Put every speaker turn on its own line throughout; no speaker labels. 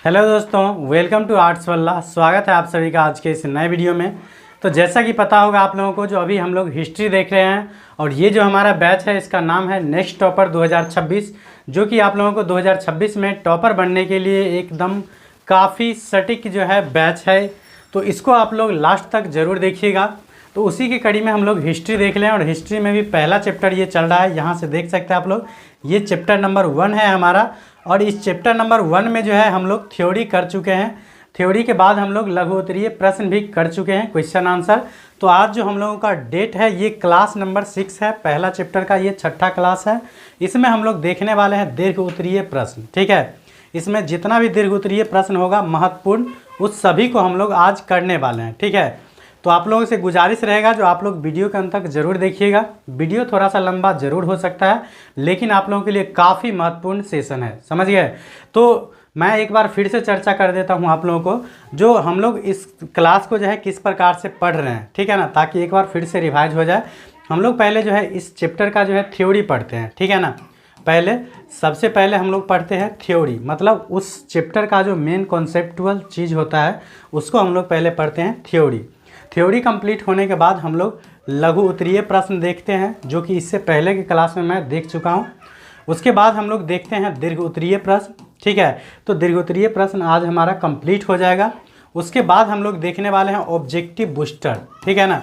Hello दोस्तों, welcome to arts वल्ला। स्वागत है आप सभी का आज के इस नए वीडियो में। तो जैसा कि पता होगा आप लोगों को, जो अभी हम लोग हिस्ट्री देख रहे हैं और ये जो हमारा बैच है इसका नाम है नेक्स्ट टॉपर 2026, जो कि आप लोगों को 2026 में टॉपर बनने के लिए एकदम काफ़ी सटीक जो है बैच है। तो इसको आप लोग लास्ट तक ज़रूर देखिएगा। तो उसी की कड़ी में हम लोग हिस्ट्री देख लें, और हिस्ट्री में भी पहला चैप्टर ये चल रहा है। यहाँ से देख सकते हैं आप लोग, ये चैप्टर नंबर 1 है हमारा। और इस चैप्टर नंबर 1 में जो है हम लोग थ्योरी कर चुके हैं। थ्योरी के बाद हम लोग लघु उत्तरीय प्रश्न भी कर चुके हैं, क्वेश्चन आंसर। तो आज जो हम लोगों का डेट है, ये क्लास नंबर 6 है, पहला चैप्टर का ये 6ठा क्लास है। इसमें हम लोग देखने वाले हैं दीर्घ उत्तरीय प्रश्न। ठीक है, इसमें जितना भी दीर्घ उत्तरीय प्रश्न होगा महत्वपूर्ण, उस सभी को हम लोग आज करने वाले हैं। ठीक है, तो आप लोगों से गुजारिश रहेगा जो आप लोग वीडियो के अंत तक जरूर देखिएगा। वीडियो थोड़ा सा लंबा जरूर हो सकता है, लेकिन आप लोगों के लिए काफ़ी महत्वपूर्ण सेशन है, समझ गए। तो मैं एक बार फिर से चर्चा कर देता हूं आप लोगों को, जो हम लोग इस क्लास को जो है किस प्रकार से पढ़ रहे हैं, ठीक है ना, ताकि एक बार फिर से रिवाइज हो जाए। हम लोग पहले जो है इस चैप्टर का जो है थ्योरी पढ़ते हैं, ठीक है ना। सबसे पहले हम लोग पढ़ते हैं थ्योरी, मतलब उस चैप्टर का जो मेन कॉन्सेप्टुअल चीज़ होता है उसको हम लोग पहले पढ़ते हैं थ्योरी। थ्योरी कंप्लीट होने के बाद हम लोग लघु उत्तरीय प्रश्न देखते हैं, जो कि इससे पहले की क्लास में मैं देख चुका हूं। उसके बाद हम लोग देखते हैं दीर्घ उत्तरीय प्रश्न। ठीक है, तो दीर्घ उत्तरीय प्रश्न आज हमारा कंप्लीट हो जाएगा। उसके बाद हम लोग देखने वाले हैं ऑब्जेक्टिव बूस्टर। ठीक है ना,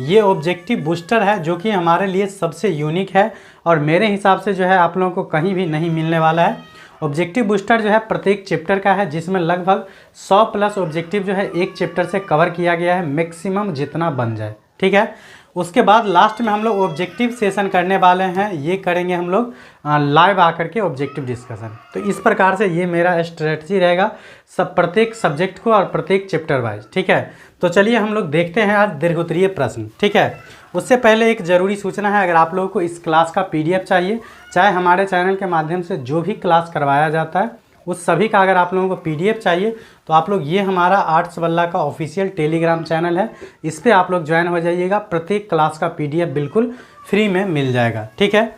ये ऑब्जेक्टिव बूस्टर है जो कि हमारे लिए सबसे यूनिक है, और मेरे हिसाब से जो है आप लोगों को कहीं भी नहीं मिलने वाला है। ऑब्जेक्टिव बूस्टर जो है प्रत्येक चैप्टर का है, जिसमें लगभग 100 प्लस ऑब्जेक्टिव जो है एक चैप्टर से कवर किया गया है, मैक्सिमम जितना बन जाए। ठीक है, उसके बाद लास्ट में हम लोग ऑब्जेक्टिव सेशन करने वाले हैं। ये करेंगे हम लोग लाइव आकर के ऑब्जेक्टिव डिस्कशन। तो इस प्रकार से ये मेरा स्ट्रेटजी रहेगा प्रत्येक सब्जेक्ट को और प्रत्येक चैप्टर वाइज। ठीक है, तो चलिए हम लोग देखते हैं आज दीर्घ उत्तरीय प्रश्न। ठीक है, उससे पहले एक ज़रूरी सूचना है, अगर आप लोगों को इस क्लास का PDF चाहिए, चाहे हमारे चैनल के माध्यम से जो भी क्लास करवाया जाता है उस सभी का अगर आप लोगों को PDF चाहिए, तो आप लोग, ये हमारा आर्ट्स वल्ला का ऑफिशियल टेलीग्राम चैनल है, इस पर आप लोग ज्वाइन हो जाइएगा। प्रत्येक क्लास का PDF बिल्कुल फ्री में मिल जाएगा। ठीक है,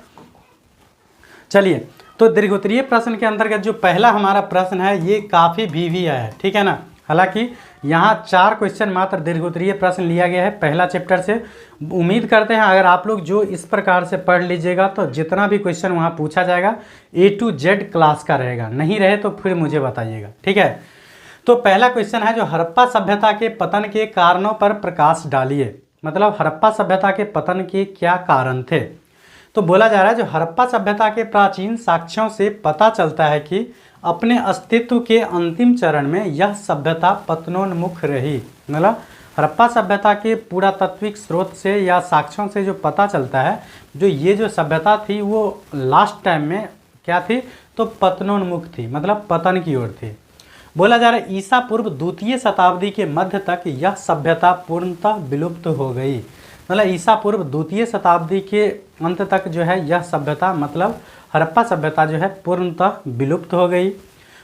चलिए, तो दीर्घ उत्तरीय प्रश्न के अंतर्गत जो पहला हमारा प्रश्न है ये काफ़ी VV है। ठीक है ना, हालांकि यहाँ 4 क्वेश्चन मात्र दीर्घ उत्तरीय प्रश्न लिया गया है पहला चैप्टर से। उम्मीद करते हैं अगर आप लोग जो इस प्रकार से पढ़ लीजिएगा तो जितना भी क्वेश्चन वहाँ पूछा जाएगा A to Z क्लास का रहेगा। नहीं रहे तो फिर मुझे बताइएगा। ठीक है, तो पहला क्वेश्चन है, जो हड़प्पा सभ्यता के पतन के कारणों पर प्रकाश डालिए। मतलब हड़प्पा सभ्यता के पतन के क्या कारण थे। तो बोला जा रहा है, जो हड़प्पा सभ्यता के प्राचीन साक्ष्यों से पता चलता है कि अपने अस्तित्व के अंतिम चरण में यह सभ्यता पतनोन्मुख रही। मतलब हड़प्पा सभ्यता के पुरातात्विक स्रोत से या साक्ष्यों से जो पता चलता है, जो ये जो सभ्यता थी वो लास्ट टाइम में क्या थी, तो पतनोन्मुख थी, मतलब पतन की ओर थी। बोला जा रहा है ईसा पूर्व 2वीं शताब्दी के मध्य तक यह सभ्यता पूर्णतः विलुप्त हो गई। मतलब ईसा पूर्व 2वीं शताब्दी के अंत तक जो है यह सभ्यता, मतलब हड़प्पा सभ्यता जो है पूर्णतः विलुप्त हो गई।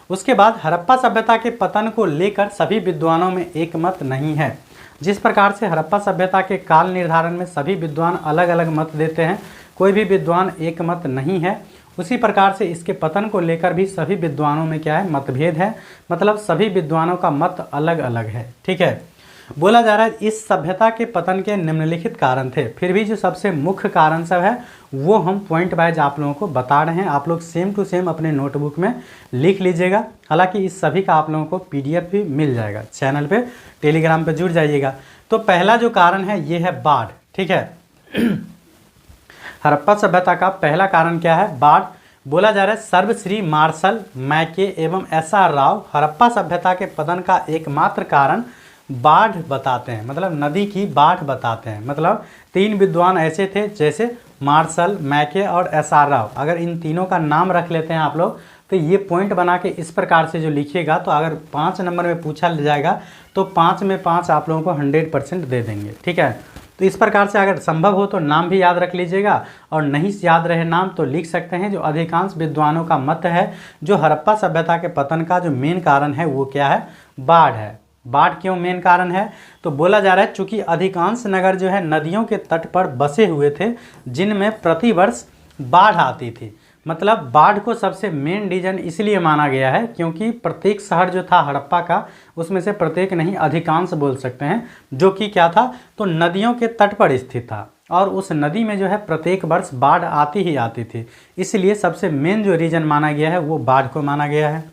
उसके बाद हड़प्पा सभ्यता के पतन को लेकर सभी विद्वानों में एक मत नहीं है। जिस प्रकार से हड़प्पा सभ्यता के काल निर्धारण में सभी विद्वान अलग अलग मत देते हैं, कोई भी विद्वान एक मत नहीं है, उसी प्रकार से इसके पतन को लेकर भी सभी विद्वानों में क्या है, मतभेद है। मतलब सभी विद्वानों का मत अलग अलग है। ठीक है, बोला जा रहा है इस सभ्यता के पतन के निम्नलिखित कारण थे। फिर भी जो सबसे मुख्य कारण सब है वो हम पॉइंट वाइज आप लोगों को बता रहे हैं। आप लोग सेम टू सेम अपने नोटबुक में लिख लीजिएगा। हालांकि इस सभी का आप लोगों को PDF भी मिल जाएगा। चैनल पे टेलीग्राम पे जुड़ जाइएगा। तो पहला जो कारण है ये है बाढ़। ठीक है, हड़प्पा सभ्यता का पहला कारण क्या है, बाढ़। बोला जा रहा है सर्वश्री मार्शल मैके एवं SR राव हड़प्पा सभ्यता के पतन का एकमात्र कारण बाढ़ बताते हैं। मतलब नदी की बाढ़ बताते हैं। मतलब 3 विद्वान ऐसे थे, जैसे मार्शल, मैके और SR राव। अगर इन तीनों का नाम रख लेते हैं आप लोग, तो ये पॉइंट बना के इस प्रकार से जो लिखिएगा, तो अगर 5 नंबर में पूछा जाएगा तो 5 में 5 आप लोगों को 100% दे देंगे। ठीक है, तो इस प्रकार से अगर संभव हो तो नाम भी याद रख लीजिएगा, और नहीं याद रहे नाम तो लिख सकते हैं। जो अधिकांश विद्वानों का मत है, जो हड़प्पा सभ्यता के पतन का जो मेन कारण है वो क्या है, बाढ़ है। बाढ़ क्यों मेन कारण है, तो बोला जा रहा है चूंकि अधिकांश नगर जो है नदियों के तट पर बसे हुए थे, जिनमें प्रतिवर्ष बाढ़ आती थी। मतलब बाढ़ को सबसे मेन रीजन इसलिए माना गया है क्योंकि प्रत्येक शहर जो था हड़प्पा का, उसमें से प्रत्येक नहीं अधिकांश बोल सकते हैं, जो कि क्या था, तो नदियों के तट पर स्थित था और उस नदी में जो है प्रत्येक वर्ष बाढ़ आती ही आती थी। इसलिए सबसे मेन जो रीजन माना गया है वो बाढ़ को माना गया है।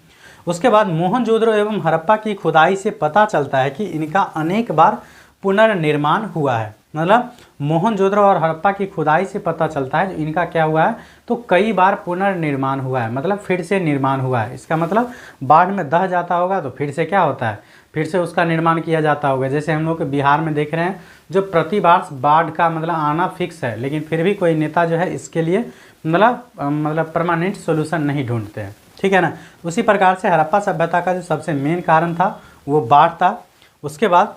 उसके बाद मोहनजोदड़ो एवं हड़प्पा की खुदाई से पता चलता है कि इनका अनेक बार पुनर्निर्माण हुआ है। मतलब मोहनजोदड़ो और हड़प्पा की खुदाई से पता चलता है इनका क्या हुआ है, तो कई बार पुनर्निर्माण हुआ है, मतलब फिर से निर्माण हुआ है। इसका मतलब बाढ़ में दह जाता होगा तो फिर से क्या होता है, फिर से उसका निर्माण किया जाता होगा। जैसे हम लोग के बिहार में देख रहे हैं जो प्रति वर्ष बाढ़ का मतलब आना फिक्स है, लेकिन फिर भी कोई नेता जो है इसके लिए मतलब परमानेंट सोल्यूशन नहीं ढूंढते हैं, ठीक है ना। उसी प्रकार से हड़प्पा सभ्यता का जो सबसे मेन कारण था वो बाढ़ था। उसके बाद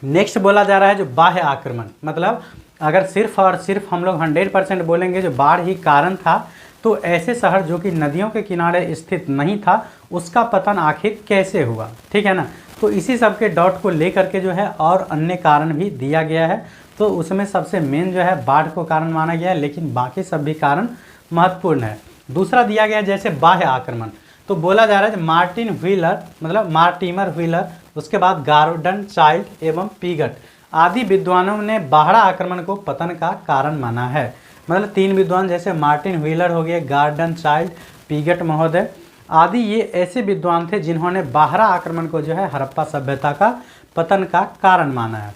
नेक्स्ट बोला जा रहा है जो बाह्य आक्रमण, मतलब अगर सिर्फ और सिर्फ हम लोग 100% बोलेंगे जो बाढ़ ही कारण था, तो ऐसे शहर जो कि नदियों के किनारे स्थित नहीं था उसका पतन आखिर कैसे हुआ, ठीक है ना। तो इसी सब के डॉट को लेकर के जो है और अन्य कारण भी दिया गया है, तो उसमें सबसे मेन जो है बाढ़ को कारण माना गया है, लेकिन बाकी सब भी कारण महत्वपूर्ण है। दूसरा दिया गया जैसे बाह्य आक्रमण, तो बोला जा रहा है मार्टिन व्हीलर मतलब मार्टिमर व्हीलर, उसके बाद गार्डन चाइल्ड एवं पीगट आदि विद्वानों ने बाढ़ा आक्रमण को पतन का कारण माना है। मतलब 3 विद्वान जैसे मार्टिन व्हीलर हो गए, गार्डन चाइल्ड, पीगट महोदय आदि, ये ऐसे विद्वान थे जिन्होंने बाढ़ा आक्रमण को जो है हड़प्पा सभ्यता का पतन का कारण माना है।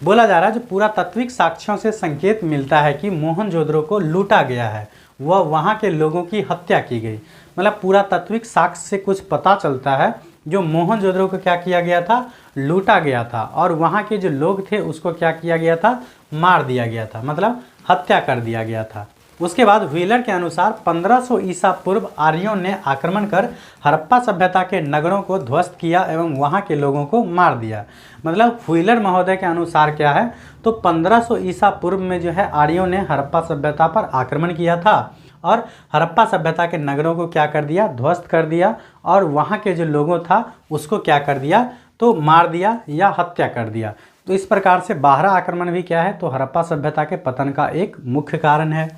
बोला जा रहा है जो पूरा तात्विक साक्ष्यों से संकेत मिलता है कि मोहनजोदड़ो को लूटा गया है, वह वहाँ के लोगों की हत्या की गई। मतलब पूरा तात्विक साक्ष्य से कुछ पता चलता है जो मोहनजोदड़ो को क्या किया गया था, लूटा गया था, और वहाँ के जो लोग थे उसको क्या किया गया था, मार दिया गया था, मतलब हत्या कर दिया गया था। उसके बाद व्हीलर के अनुसार 1500 ईसा पूर्व आर्यों ने आक्रमण कर हड़प्पा सभ्यता के नगरों को ध्वस्त किया एवं वहाँ के लोगों को मार दिया। मतलब व्हीलर महोदय के अनुसार क्या है, तो 1500 ईसा पूर्व में जो है आर्यों ने हड़प्पा सभ्यता पर आक्रमण किया था और हड़प्पा सभ्यता के नगरों को क्या कर दिया, ध्वस्त कर दिया, और वहाँ के जो लोगों था उसको क्या कर दिया, तो मार दिया या हत्या कर दिया। तो इस प्रकार से बाढ़ा आक्रमण भी क्या है, तो हड़प्पा सभ्यता के पतन का एक मुख्य कारण है।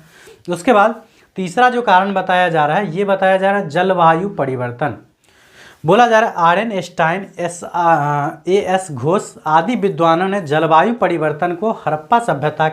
उसके बाद तीसरा जो कारण बताया जा रहा है, ये बताया जा रहा है जलवायु परिवर्तन। बोला जा रहा है आर.एन. Stine, A.S. घोष आदि विद्वानों ने जलवायु परिवर्तन को हड़प्पा सभ्यता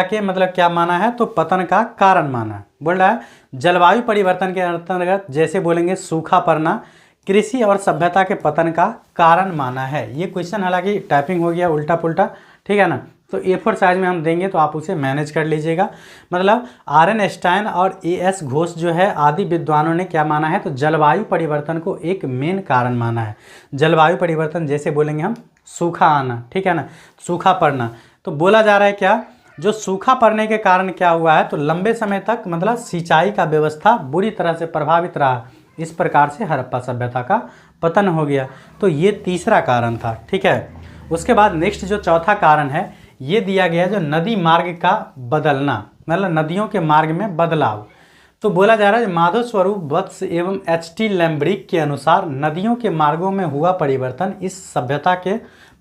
के मतलब क्या माना है, तो पतन का कारण माना है। बोल रहा है जलवायु परिवर्तन के अंतर्गत जैसे बोलेंगे सूखा पड़ना, कृषि और सभ्यता के पतन का कारण माना है। ये क्वेश्चन हालांकि टाइपिंग हो गया उल्टा पुल्टा, ठीक है ना, तो A4 साइज में हम देंगे तो आप उसे मैनेज कर लीजिएगा। मतलब आर.एन. स्टाइन और A.S. घोष जो है आदि विद्वानों ने क्या माना है, तो जलवायु परिवर्तन को एक मेन कारण माना है। जलवायु परिवर्तन जैसे बोलेंगे हम सूखा आना, ठीक है ना, सूखा पड़ना। तो बोला जा रहा है क्या, जो सूखा पड़ने के कारण क्या हुआ है, तो लंबे समय तक मतलब सिंचाई का व्यवस्था बुरी तरह से प्रभावित रहा, इस प्रकार से हड़प्पा सभ्यता का पतन हो गया। तो ये तीसरा कारण था, ठीक है। उसके बाद नेक्स्ट जो चौथा कारण है ये दिया गया जो नदी मार्ग का बदलना, मतलब नदियों के मार्ग में बदलाव। तो बोला जा रहा है माधव स्वरूप वत्स एवं H.T. लैम्ब्रिक के अनुसार नदियों के मार्गों में हुआ परिवर्तन इस सभ्यता के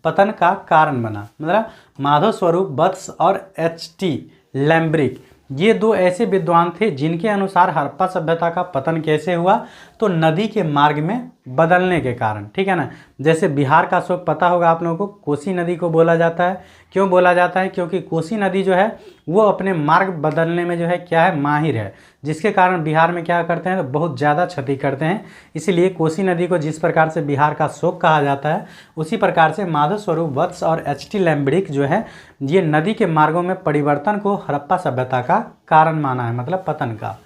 पतन का कारण बना। मतलब माधव स्वरूप वत्स और H.T. लैम्ब्रिक ये 2 ऐसे विद्वान थे जिनके अनुसार हड़प्पा सभ्यता का पतन कैसे हुआ, तो नदी के मार्ग में बदलने के कारण, ठीक है ना। जैसे बिहार का शोक पता होगा आप लोगों को, कोसी नदी को बोला जाता है। क्यों बोला जाता है, क्योंकि कोसी नदी जो है वो अपने मार्ग बदलने में जो है क्या है, माहिर है, जिसके कारण बिहार में क्या करते हैं, तो बहुत ज़्यादा क्षति करते हैं। इसीलिए कोसी नदी को जिस प्रकार से बिहार का शोक कहा जाता है, उसी प्रकार से माधव स्वरूप वत्स और H.T. लैम्ब्रिक जो है ये नदी के मार्गों में परिवर्तन को हड़प्पा सभ्यता का कारण माना है, मतलब पतन का।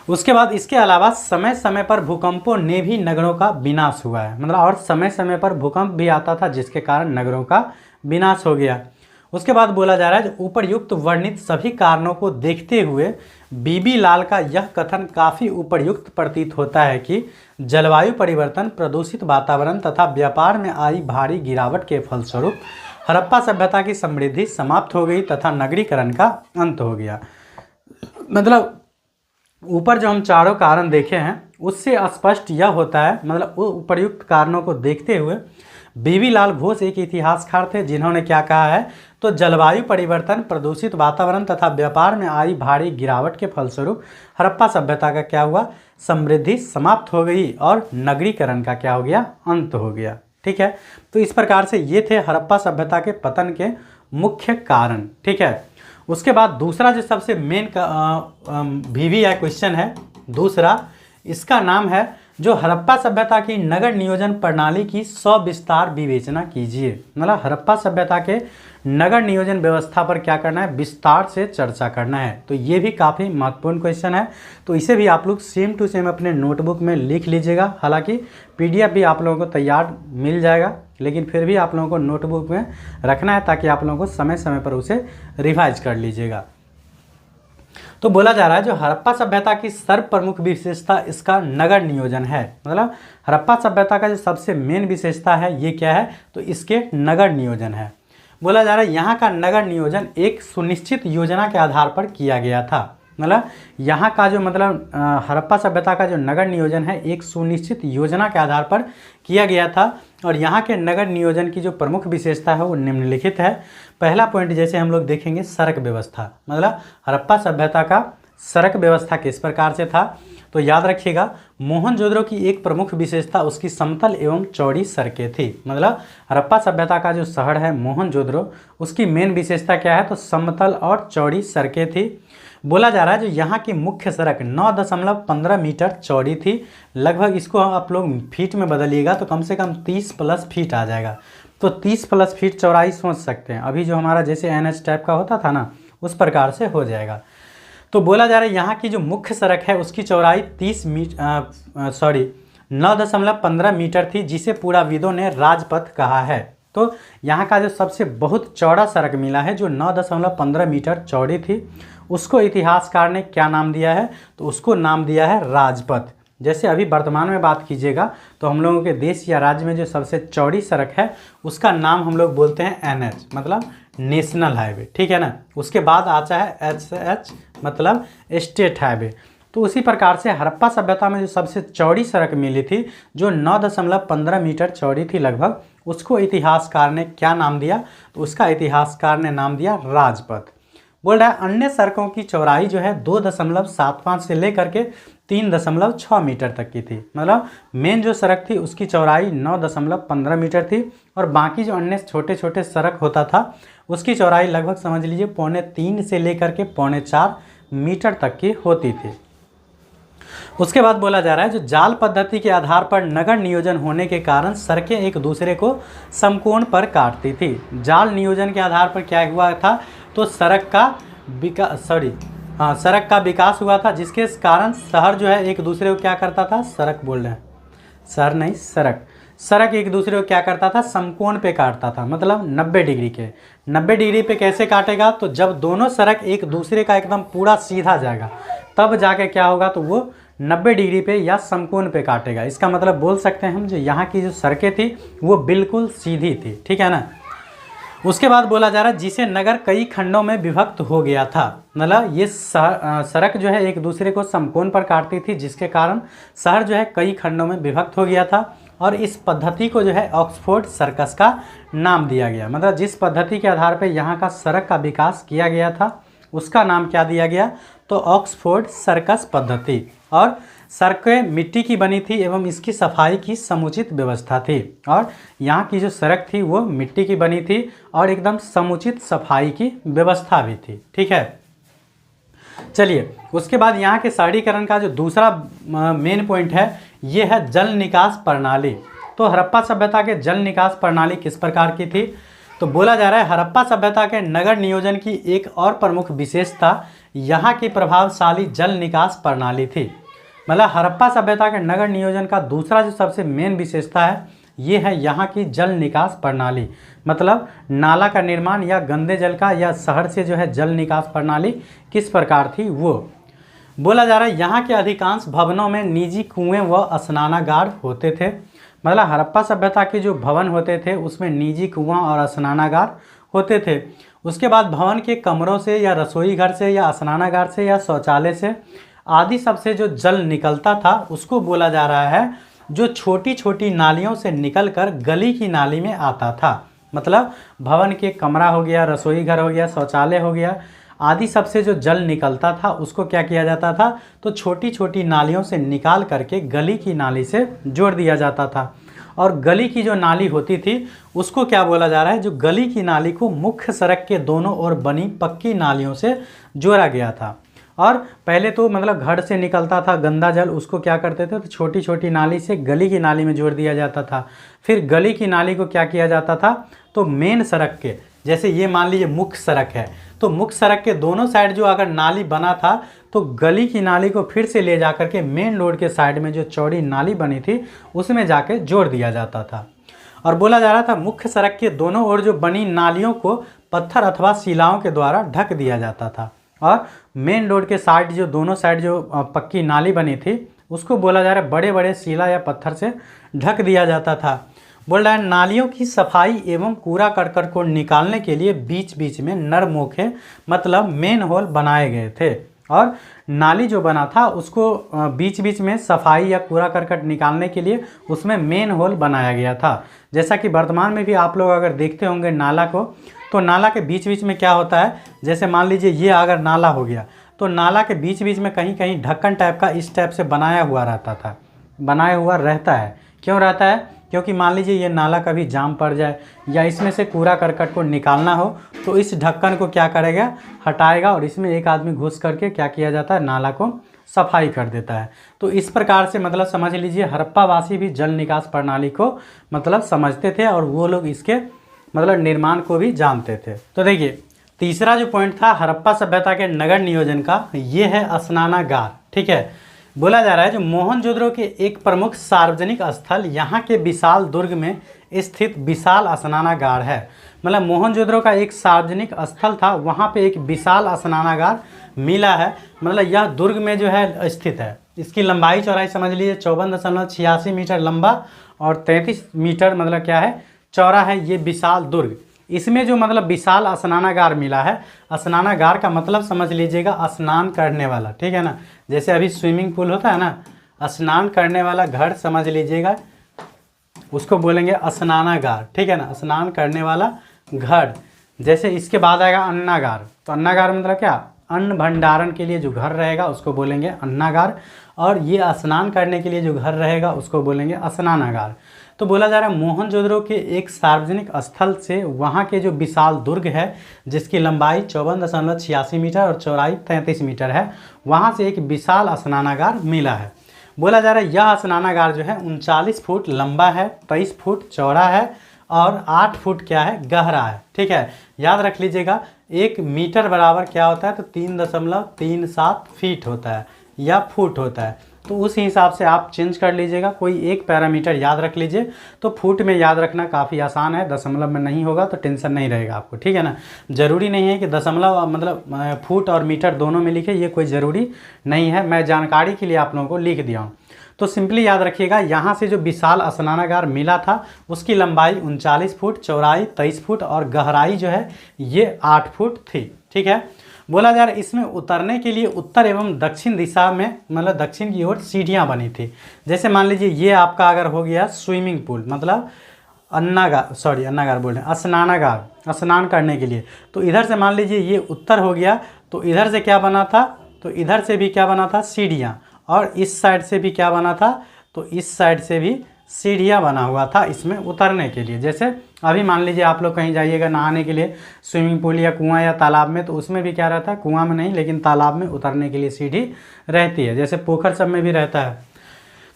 उसके बाद इसके अलावा समय समय पर भूकंपों ने भी नगरों का विनाश हुआ है, मतलब और समय समय पर भूकंप भी आता था जिसके कारण नगरों का विनाश हो गया। उसके बाद बोला जा रहा है उपरयुक्त वर्णित सभी कारणों को देखते हुए बीबी लाल का यह कथन काफ़ी उपयुक्त प्रतीत होता है कि जलवायु परिवर्तन, प्रदूषित वातावरण तथा व्यापार में आई भारी गिरावट के फलस्वरूप हड़प्पा सभ्यता की समृद्धि समाप्त हो गई तथा नगरीकरण का अंत हो गया। मतलब ऊपर जो हम चारों कारण देखे हैं उससे स्पष्ट यह होता है, मतलब वो उपयुक्त कारणों को देखते हुए बीवी लाल घोष एक इतिहासकार थे जिन्होंने क्या कहा है, तो जलवायु परिवर्तन, प्रदूषित वातावरण तथा व्यापार में आई भारी गिरावट के फलस्वरूप हड़प्पा सभ्यता का क्या हुआ, समृद्धि समाप्त हो गई और नगरीकरण का क्या हो गया, अंत हो गया। ठीक है, तो इस प्रकार से ये थे हड़प्पा सभ्यता के पतन के मुख्य कारण। ठीक है, उसके बाद दूसरा जो सबसे मेन VVI क्वेश्चन है दूसरा, इसका नाम है जो हड़प्पा सभ्यता की नगर नियोजन प्रणाली की सविस्तार विवेचना कीजिए। मतलब हड़प्पा सभ्यता के नगर नियोजन व्यवस्था पर क्या करना है, विस्तार से चर्चा करना है। तो ये भी काफ़ी महत्वपूर्ण क्वेश्चन है, तो इसे भी आप लोग सेम टू सेम अपने नोटबुक में लिख लीजिएगा। हालांकि PDF भी आप लोगों को तैयार मिल जाएगा, लेकिन फिर भी आप लोगों को नोटबुक में रखना है ताकि आप लोगों को समय समय पर उसे रिवाइज कर लीजिएगा। तो बोला जा रहा है जो हड़प्पा सभ्यता की सर्व प्रमुख विशेषता इसका नगर नियोजन है। मतलब हड़प्पा सभ्यता का जो सबसे मेन विशेषता है ये क्या है, तो इसके नगर नियोजन है। बोला जा रहा है यहाँ का नगर नियोजन एक सुनिश्चित योजना के आधार पर किया गया था। मतलब यहाँ का जो हड़प्पा सभ्यता का जो नगर नियोजन है एक सुनिश्चित योजना के आधार पर किया गया था। और यहाँ के नगर नियोजन की जो प्रमुख विशेषता है वो निम्नलिखित है। पहला पॉइंट जैसे हम लोग देखेंगे सड़क व्यवस्था। मतलब हड़प्पा सभ्यता का सड़क व्यवस्था किस प्रकार से था, तो याद रखिएगा मोहनजोदड़ो की एक प्रमुख विशेषता उसकी समतल एवं चौड़ी सड़कें थी। मतलब हड़प्पा सभ्यता का जो शहर है मोहनजोदड़ो, उसकी मेन विशेषता क्या है, तो समतल और चौड़ी सड़कें थी। बोला जा रहा है जो यहाँ की मुख्य सड़क 9.15 मीटर चौड़ी थी। लगभग इसको आप लोग फीट में बदलिएगा तो कम से कम 30+ फीट आ जाएगा। तो 30+ फीट चौड़ाई सोच सकते हैं, अभी जो हमारा जैसे NH टाइप का होता था ना, उस प्रकार से हो जाएगा। तो बोला जा रहा है यहाँ की जो मुख्य सड़क है उसकी चौड़ाई 9.15 मीटर थी, जिसे पुराविदों ने राजपथ कहा है। तो यहाँ का जो सबसे बहुत चौड़ा सड़क मिला है जो 9.15 मीटर चौड़ी थी, उसको इतिहासकार ने क्या नाम दिया है, तो उसको नाम दिया है राजपथ। जैसे अभी वर्तमान में बात कीजिएगा तो हम लोगों के देश या राज्य में जो सबसे चौड़ी सड़क है उसका नाम हम लोग बोलते हैं NH, मतलब नेशनल हाईवे। ठीक है ना, उसके बाद आता है SH, मतलब स्टेट हाईवे। तो उसी प्रकार से हड़प्पा सभ्यता में जो सबसे चौड़ी सड़क मिली थी जो 9.15 मीटर चौड़ी थी लगभग, उसको इतिहासकार ने क्या नाम दिया, तो उसका इतिहासकार ने नाम दिया राजपथ। बोल रहा है अन्य सड़कों की चौड़ाई जो है 2.75 से लेकर के 3.6 मीटर तक की थी। मतलब मेन जो सड़क थी उसकी चौड़ाई 9.15 मीटर थी और बाकी जो अन्य छोटे छोटे सड़क होता था उसकी चौड़ाई लगभग समझ लीजिए 3.25 से लेकर के 4.25 मीटर तक की होती थी। उसके बाद बोला जा रहा है जो जाल पद्धति के आधार पर नगर नियोजन होने के कारण सड़कें एक दूसरे को समकोण पर काटती थी। जाल नियोजन के आधार पर क्या हुआ था, तो सड़क का विकास हुआ था, जिसके कारण शहर जो है एक दूसरे को क्या करता था, सड़क एक दूसरे को क्या करता था, समकोण पे काटता था। मतलब 90 डिग्री पे कैसे काटेगा, तो जब दोनों सड़क एक दूसरे का एकदम पूरा सीधा जाएगा तब जाके क्या होगा, तो वो 90 डिग्री पे या समकोण पे काटेगा। इसका मतलब बोल सकते हैं हम जो यहाँ की जो सड़कें थी वो बिल्कुल सीधी थी। ठीक है ना। उसके बाद बोला जा रहा है जिसे नगर कई खंडों में विभक्त हो गया था। मतलब ये सड़क जो है एक दूसरे को समकोण पर काटती थी, जिसके कारण शहर जो है कई खंडों में विभक्त हो गया था और इस पद्धति को जो है ऑक्सफोर्ड सर्कस का नाम दिया गया। मतलब जिस पद्धति के आधार पर यहाँ का सड़क का विकास किया गया था उसका नाम क्या दिया गया, तो ऑक्सफोर्ड सर्कस पद्धति। और सड़कें मिट्टी की बनी थी एवं इसकी सफाई की समुचित व्यवस्था थी। और यहाँ की जो सड़क थी वो मिट्टी की बनी थी और एकदम समुचित सफाई की व्यवस्था भी थी। ठीक है, चलिए उसके बाद यहाँ के शहरीकरण का जो दूसरा मेन पॉइंट है ये है जल निकास प्रणाली। तो हड़प्पा सभ्यता के जल निकास प्रणाली किस प्रकार की थी, तो बोला जा रहा है हड़प्पा सभ्यता के नगर नियोजन की एक और प्रमुख विशेषता यहाँ की प्रभावशाली जल निकास प्रणाली थी। मतलब हड़प्पा सभ्यता के नगर नियोजन का दूसरा जो सबसे मेन विशेषता है ये है यहाँ की जल निकास प्रणाली। मतलब नाला का निर्माण या गंदे जल का या शहर से जो है जल निकास प्रणाली किस प्रकार थी वो बोला जा रहा है। यहाँ के अधिकांश भवनों में निजी कुएं व स्नानागार होते थे। मतलब हड़प्पा सभ्यता के जो भवन होते थे उसमें निजी कुआं और स्नानागार होते थे। उसके बाद भवन के कमरों से या रसोई घर से या स्नानागार से या शौचालय से आदि सबसे जो जल निकलता था उसको बोला जा रहा है जो छोटी छोटी नालियों से निकलकर गली की नाली में आता था। मतलब भवन के कमरा हो गया, रसोई घर हो गया, शौचालय हो गया आदि सबसे जो जल निकलता था उसको क्या किया जाता था, तो छोटी छोटी नालियों से निकाल करके गली की नाली से जोड़ दिया जाता था। और गली की जो नाली होती थी उसको क्या बोला जा रहा है, जो गली की नाली को मुख्य सड़क के दोनों ओर बनी पक्की नालियों से जोड़ा गया था। और पहले तो मतलब घर से निकलता था गंदा जल, उसको क्या करते थे, तो छोटी छोटी नाली से गली की नाली में जोड़ दिया जाता था। फिर गली की नाली को क्या किया जाता था, तो मेन सड़क के, जैसे ये मान लीजिए मुख्य सड़क है, तो मुख्य सड़क के दोनों साइड जो अगर नाली बना था तो गली की नाली को फिर से ले जाकर के मेन रोड के साइड में जो चौड़ी नाली बनी थी उसमें जाके जोड़ दिया जाता था। और बोला जा रहा था मुख्य सड़क के दोनों ओर जो बनी नालियों को पत्थर अथवा शिलाओं के द्वारा ढक दिया जाता था। और मेन रोड के साइड जो दोनों साइड जो पक्की नाली बनी थी उसको बोला जा रहा है बड़े बड़े शिला या पत्थर से ढक दिया जाता था। बोल रहा है नालियों की सफाई एवं कूड़ा करकट को निकालने के लिए बीच बीच में नरमोखे मतलब मेन होल बनाए गए थे। और नाली जो बना था उसको बीच बीच में सफाई या कूड़ा करकट निकालने के लिए उसमें मेन होल बनाया गया था। जैसा कि वर्तमान में भी आप लोग अगर देखते होंगे नाला को, तो नाला के बीच बीच में क्या होता है, जैसे मान लीजिए ये अगर नाला हो गया तो नाला के बीच बीच में कहीं कहीं ढक्कन टाइप का इस टाइप से बनाया हुआ रहता था, बनाया हुआ रहता है। क्यों रहता है, क्योंकि मान लीजिए ये नाला कभी जाम पड़ जाए या इसमें से कूड़ा करकट को निकालना हो तो इस ढक्कन को क्या करेगा, हटाएगा और इसमें एक आदमी घुस करके क्या किया जाता है, नाला को सफाई कर देता है। तो इस प्रकार से मतलब समझ लीजिए हड़प्पा वासी भी जल निकास प्रणाली को मतलब समझते थे और वो लोग इसके मतलब निर्माण को भी जानते थे। तो देखिए तीसरा जो पॉइंट था हड़प्पा सभ्यता के नगर नियोजन का, ये है स्नानागार। ठीक है, बोला जा रहा है जो मोहनजोदड़ो के एक प्रमुख सार्वजनिक स्थल यहाँ के विशाल दुर्ग में स्थित विशाल स्नानागार है। मतलब मोहनजोदड़ो का एक सार्वजनिक स्थल था, वहाँ पे एक विशाल स्नानागार मिला है। मतलब यह दुर्ग में जो है स्थित है। इसकी लंबाई चौड़ाई समझ लीजिए 54.86 मीटर लंबा और 33 मीटर मतलब क्या है, चौड़ा है ये विशाल दुर्ग। इसमें जो मतलब विशाल स्नानागार मिला है, स्नानागार का मतलब समझ लीजिएगा स्नान करने वाला। ठीक है ना, जैसे अभी स्विमिंग पूल होता है ना, स्नान करने वाला घर समझ लीजिएगा उसको बोलेंगे स्नानागार। ठीक है ना, स्नान करने वाला घर। जैसे इसके बाद आएगा अन्नागार, तो अन्नागार मतलब क्या, अन्न भंडारण के लिए जो घर रहेगा उसको बोलेंगे अन्नागार, और ये स्नान करने के लिए जो घर रहेगा उसको बोलेंगे स्नानागार। तो बोला जा रहा है मोहनजोदड़ो के एक सार्वजनिक स्थल से वहाँ के जो विशाल दुर्ग है जिसकी लंबाई 54.86 मीटर और चौड़ाई 33 मीटर है, वहाँ से एक विशाल स्नानागार मिला है। बोला जा रहा है यह स्नानागार जो है 39 फुट लंबा है, 23 फुट चौड़ा है और 8 फुट क्या है, गहरा है। ठीक है, याद रख लीजिएगा 1 मीटर बराबर क्या होता है, तो 3.37 फीट होता है या फुट होता है। तो उस हिसाब से आप चेंज कर लीजिएगा, कोई एक पैरामीटर याद रख लीजिए। तो फुट में याद रखना काफ़ी आसान है, दशमलव में नहीं होगा तो टेंशन नहीं रहेगा आपको। ठीक है ना, ज़रूरी नहीं है कि दशमलव मतलब फुट और मीटर दोनों में लिखे, ये कोई ज़रूरी नहीं है, मैं जानकारी के लिए आप लोगों को लिख दिया हूँ। तो सिंपली याद रखिएगा यहाँ से जो विशाल स्नानागार मिला था उसकी लंबाई 39 फुट, चौड़ाई 23 फुट और गहराई जो है ये 8 फुट थी। ठीक है, बोला जा रहा है इसमें उतरने के लिए उत्तर एवं दक्षिण दिशा में मतलब दक्षिण की ओर सीढ़ियाँ बनी थी। जैसे मान लीजिए ये आपका अगर हो गया स्विमिंग पूल, मतलब अन्नागार बोल रहे हैं, स्नानागार, स्नान करने के लिए। तो इधर से मान लीजिए ये उत्तर हो गया, तो इधर से क्या बना था, तो इधर से भी क्या बना था, सीढ़ियाँ, और इस साइड से भी क्या बना था, तो इस साइड से भी सीढ़ियाँ बना हुआ था इसमें उतरने के लिए। जैसे अभी मान लीजिए आप लोग कहीं जाइएगा नहाने के लिए स्विमिंग पूल या कुआं या तालाब में, तो उसमें भी क्या रहता है, कुआं में नहीं लेकिन तालाब में उतरने के लिए सीढ़ी रहती है, जैसे पोखर सब में भी रहता है।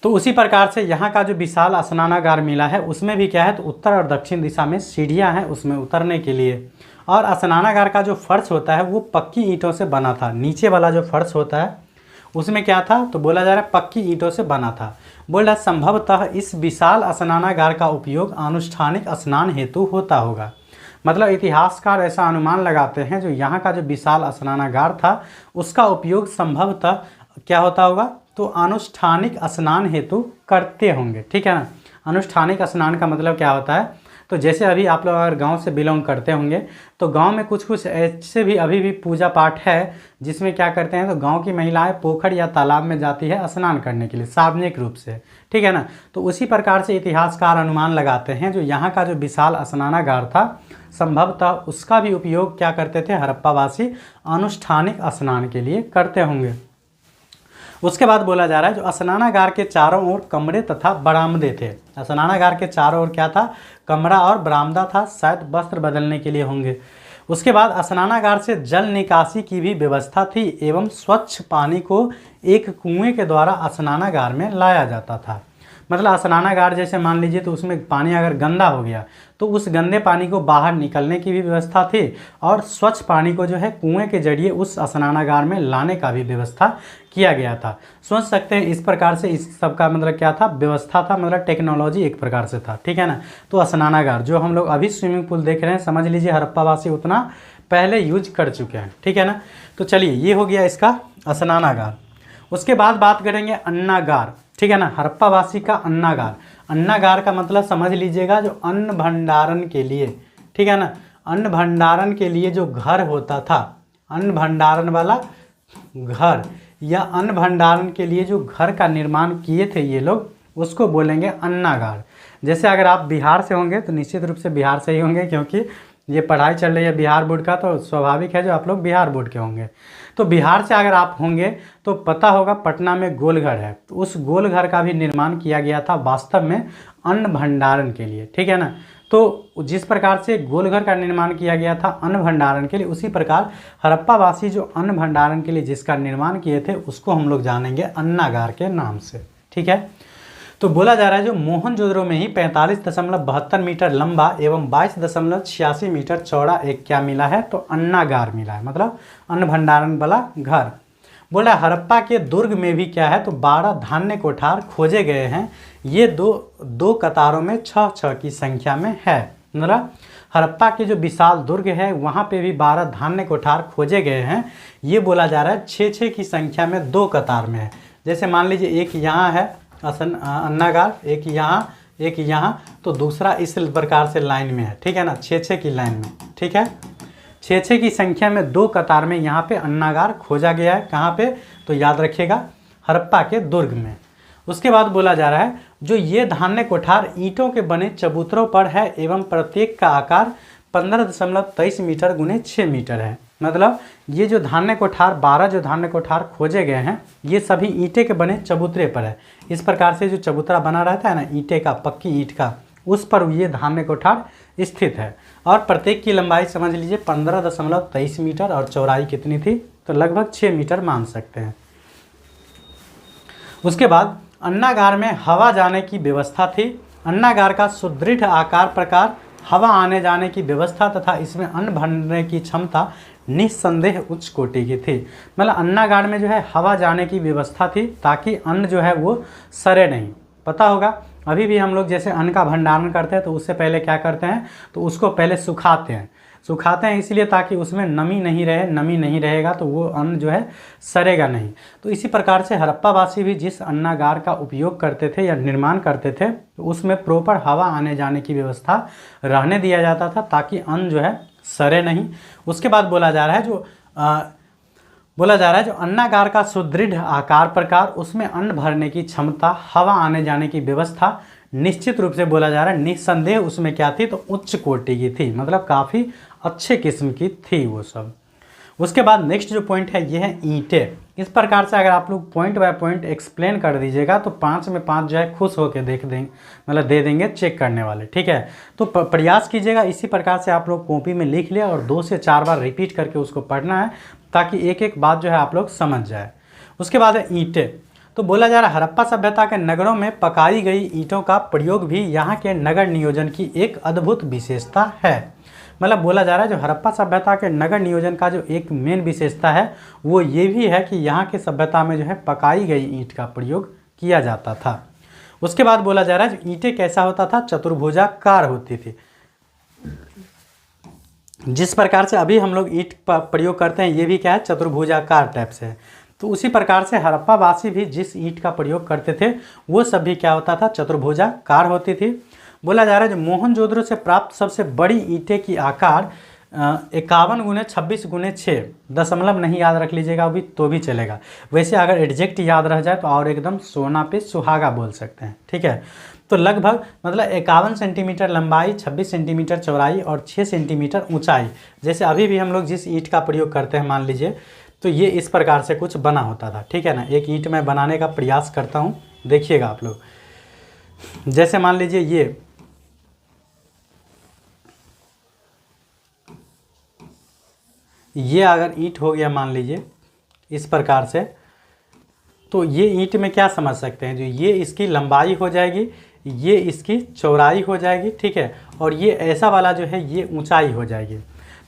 तो उसी प्रकार से यहाँ का जो विशाल स्नानागार मिला है उसमें भी क्या है, तो उत्तर और दक्षिण दिशा में सीढ़ियाँ हैं उसमें उतरने के लिए। और स्नानागार का जो फर्श होता है वो पक्की ईंटों से बना था। नीचे वाला जो फर्श होता है उसमें क्या था, तो बोला जा रहा है पक्की ईंटों से बना था। बोल रहा है संभवतः इस विशाल स्नानागार का उपयोग अनुष्ठानिक स्नान हेतु होता होगा। मतलब इतिहासकार ऐसा अनुमान लगाते हैं जो यहाँ का जो विशाल स्नानागार था उसका उपयोग संभवतः क्या होता होगा, तो अनुष्ठानिक स्नान हेतु करते होंगे। ठीक है ना, अनुष्ठानिक स्नान का मतलब क्या होता है, तो जैसे अभी आप लोग अगर गांव से बिलोंग करते होंगे तो गांव में कुछ कुछ ऐसे भी अभी भी पूजा पाठ है जिसमें क्या करते हैं, तो गांव की महिलाएं पोखर या तालाब में जाती है स्नान करने के लिए सार्वजनिक रूप से, ठीक है ना। तो उसी प्रकार से इतिहासकार अनुमान लगाते हैं जो यहाँ का जो विशाल स्नानागार था संभवतः उसका भी उपयोग क्या करते थे, हड़प्पावासी अनुष्ठानिक स्नान के लिए करते होंगे। उसके बाद बोला जा रहा है जो स्नानागार के चारों ओर कमरे तथा बरामदे थे। स्नानागार के चारों ओर क्या था, कमरा और बरामदा था, शायद वस्त्र बदलने के लिए होंगे। उसके बाद स्नानागार से जल निकासी की भी व्यवस्था थी एवं स्वच्छ पानी को एक कुएं के द्वारा स्नानागार में लाया जाता था। मतलब स्नानागार जैसे मान लीजिए तो उसमें पानी अगर गंदा हो गया तो उस गंदे पानी को बाहर निकलने की भी व्यवस्था थी और स्वच्छ पानी को जो है कुएं के जरिए उस स्नानागार में लाने का भी व्यवस्था किया गया था। सोच सकते हैं इस प्रकार से इस सब का मतलब क्या था, व्यवस्था था, मतलब टेक्नोलॉजी एक प्रकार से था, ठीक है ना। तो स्नानागार जो हम लोग अभी स्विमिंग पूल देख रहे हैं, समझ लीजिए हड़प्पावासी उतना पहले यूज कर चुके हैं, ठीक है ना। तो चलिए ये हो गया इसका स्नानागार। उसके बाद बात करेंगे अन्नागार, ठीक है ना। हड़प्पावासी का अन्नागार, अन्नागार का मतलब समझ लीजिएगा जो अन्न भंडारण के लिए, ठीक है ना, अन्न भंडारण के लिए जो घर होता था, अन्न भंडारण वाला घर या अन्न भंडारण के लिए जो घर का निर्माण किए थे ये लोग, उसको बोलेंगे अन्नागार। जैसे अगर आप बिहार से होंगे तो निश्चित रूप से बिहार से ही होंगे क्योंकि ये पढ़ाई चल रही है बिहार बोर्ड का, तो स्वाभाविक है जो आप लोग बिहार बोर्ड के होंगे। तो बिहार से अगर आप होंगे तो पता होगा पटना में गोलघर है, तो उस गोलघर का भी निर्माण किया गया था वास्तव में अन्न भंडारण के लिए, ठीक है ना। तो जिस प्रकार से गोलघर का निर्माण किया गया था अन्न भंडारण के लिए, उसी प्रकार हड़प्पावासी जो अन्न भंडारण के लिए जिसका निर्माण किए थे उसको हम लोग जानेंगे अन्नागार के नाम से, ठीक है। तो बोला जा रहा है जो मोहनजोदड़ो में ही 45.72 मीटर लंबा एवं 22.86 मीटर चौड़ा एक क्या मिला है, तो अन्नागार मिला है, मतलब अन्न भंडारण वाला घर। बोला हड़प्पा के दुर्ग में भी क्या है, तो 12 धान्य कोठार खोजे गए हैं। ये दो कतारों में 6-6 की संख्या में है। मतलब हड़प्पा के जो विशाल दुर्ग है वहाँ पे भी 12 धान्य कोठार खोजे गए हैं। ये बोला जा रहा है 6-6 की संख्या में 2 कतार में है। जैसे मान लीजिए एक यहाँ है अन्नागार, एक यहाँ, तो दूसरा इस प्रकार से लाइन में है, ठीक है ना, 6-6 की लाइन में, ठीक है। 6-6 की संख्या में 2 कतार में यहाँ पे अन्नागार खोजा गया है। कहाँ पे, तो याद रखिएगा हड़प्पा के दुर्ग में। उसके बाद बोला जा रहा है जो ये धान्य कोठार ईंटों के बने चबूतरों पर है एवं प्रत्येक का आकार 15.23 मीटर गुने 6 मीटर है। मतलब ये जो धान्य कोठार 12 जो धान्य कोठार खोजे गए हैं ये सभी ईंटे के बने चबूतरे पर है। इस प्रकार से जो चबूतरा बना रहता है ना ईंटे का, पक्की ईंट का, उस पर ये धान्य कोठार स्थित है। और प्रत्येक की लंबाई समझ लीजिए 15.23 मीटर और चौड़ाई कितनी थी, तो लगभग 6 मीटर मान सकते हैं। उसके बाद अन्नागार में हवा जाने की व्यवस्था थी। अन्नागार का सुदृढ़ आकार प्रकार, हवा आने जाने की व्यवस्था तथा इसमें अन्न भरने की क्षमता निस्संदेह उच्च कोटि की थी। मतलब अन्नागार में जो है हवा जाने की व्यवस्था थी ताकि अन्न जो है वो सड़े नहीं। पता होगा अभी भी हम लोग जैसे अन्न का भंडारण करते हैं तो उससे पहले क्या करते हैं, तो उसको पहले सुखाते हैं इसलिए ताकि उसमें नमी नहीं रहे, नमी नहीं रहेगा तो वो अन्न जो है सड़ेगा नहीं। तो इसी प्रकार से हड़प्पावासी भी जिस अन्नागार का उपयोग करते थे या निर्माण करते थे तो उसमें प्रॉपर हवा आने जाने की व्यवस्था रहने दिया जाता था ताकि अन्न जो है सड़े नहीं। उसके बाद बोला जा रहा है जो अन्नागार का सुदृढ़ आकार प्रकार, उसमें अन्न भरने की क्षमता, हवा आने जाने की व्यवस्था, निश्चित रूप से बोला जा रहा है निस्संदेह उसमें क्या थी, तो उच्च कोटि की थी, मतलब काफ़ी अच्छे किस्म की थी वो सब। उसके बाद नेक्स्ट जो पॉइंट है ये है ईंटें। इस प्रकार से अगर आप लोग पॉइंट बाय पॉइंट एक्सप्लेन कर दीजिएगा तो 5 में 5 जो है खुश होकर देख देंगे, मतलब दे देंगे चेक करने वाले, ठीक है। तो प्रयास कीजिएगा इसी प्रकार से आप लोग कॉपी में लिख लिया और 2 से 4 बार रिपीट करके उसको पढ़ना है ताकि एक एक बात जो है आप लोग समझ जाए। उसके बाद है ईंटें। तो बोला जा रहा है हड़प्पा सभ्यता के नगरों में पकाई गई ईंटों का प्रयोग भी यहाँ के नगर नियोजन की एक अद्भुत विशेषता है। मतलब बोला जा रहा है जो हड़प्पा सभ्यता के नगर नियोजन का जो एक मेन विशेषता है वो ये भी है कि यहाँ के सभ्यता में जो है पकाई गई ईंट का प्रयोग किया जाता था। उसके बाद बोला जा रहा है जो ईंटें कैसा होता था, चतुर्भुजाकार होती थी। जिस प्रकार से अभी हम लोग ईंट प्रयोग करते हैं ये भी क्या है, चतुर्भुजाकार टाइप से है। तो उसी प्रकार से हड़प्पावासी भी जिस ईंट का प्रयोग करते थे वो सब भी क्या होता था, चतुर्भुजाकार होती थी। बोला जा रहा है जो मोहनजोदड़ो से प्राप्त सबसे बड़ी ईंटें की आकार 51x26x6, दशमलव नहीं याद रख लीजिएगा अभी तो भी चलेगा। वैसे अगर एग्जैक्ट याद रह जाए तो और एकदम सोना पे सुहागा बोल सकते हैं, ठीक है। तो लगभग मतलब 51 सेंटीमीटर लंबाई, 26 सेंटीमीटर चौड़ाई और 6 सेंटीमीटर ऊंचाई। जैसे अभी भी हम लोग जिस ईंट का प्रयोग करते हैं मान लीजिए, तो ये इस प्रकार से कुछ बना होता था, ठीक है ना। एक ईंट मैं बनाने का प्रयास करता हूँ, देखिएगा आप लोग। जैसे मान लीजिए ये अगर ईंट हो गया मान लीजिए इस प्रकार से, तो ये ईंट में क्या समझ सकते हैं, जो ये इसकी लंबाई हो जाएगी, ये इसकी चौड़ाई हो जाएगी, ठीक है, और ये ऐसा वाला जो है ये ऊंचाई हो जाएगी।